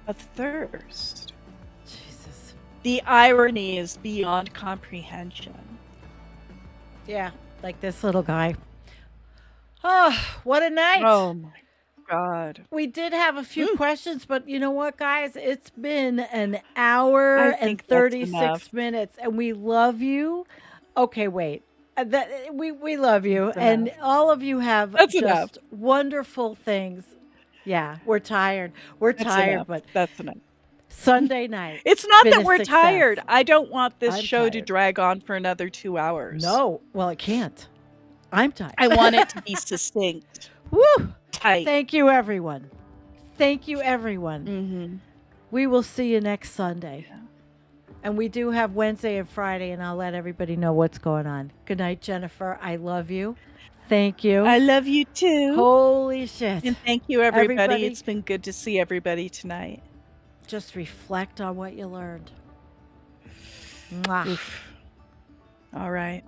of thirst. Jesus. The irony is beyond comprehension. Yeah, like this little guy. Oh, what a night. Oh my God. We did have a few questions, but you know what, guys? It's been an hour I and think that's 36 enough. minutes, and we love you. Okay, wait. We love you, That's and enough. all of you have That's just enough. wonderful things. Yeah, we're tired. We're That's tired, enough. but That's enough. Sunday night. It's not been that a we're success. tired. I don't want this I'm show to tired. drag on for another 2 hours. No, well, it can't. I'm tired. I want it to be succinct. Woo! Tight. Thank you, everyone. Thank you, everyone. Mm-hmm. We will see you next Sunday. And we do have Wednesday and Friday, and I'll let everybody know what's going on. Good night, Jennifer. I love you. Thank you. I love you too. Holy shit. And thank you, everybody. Everybody- It's been good to see everybody tonight. Just reflect on what you learned. Mwah. All right.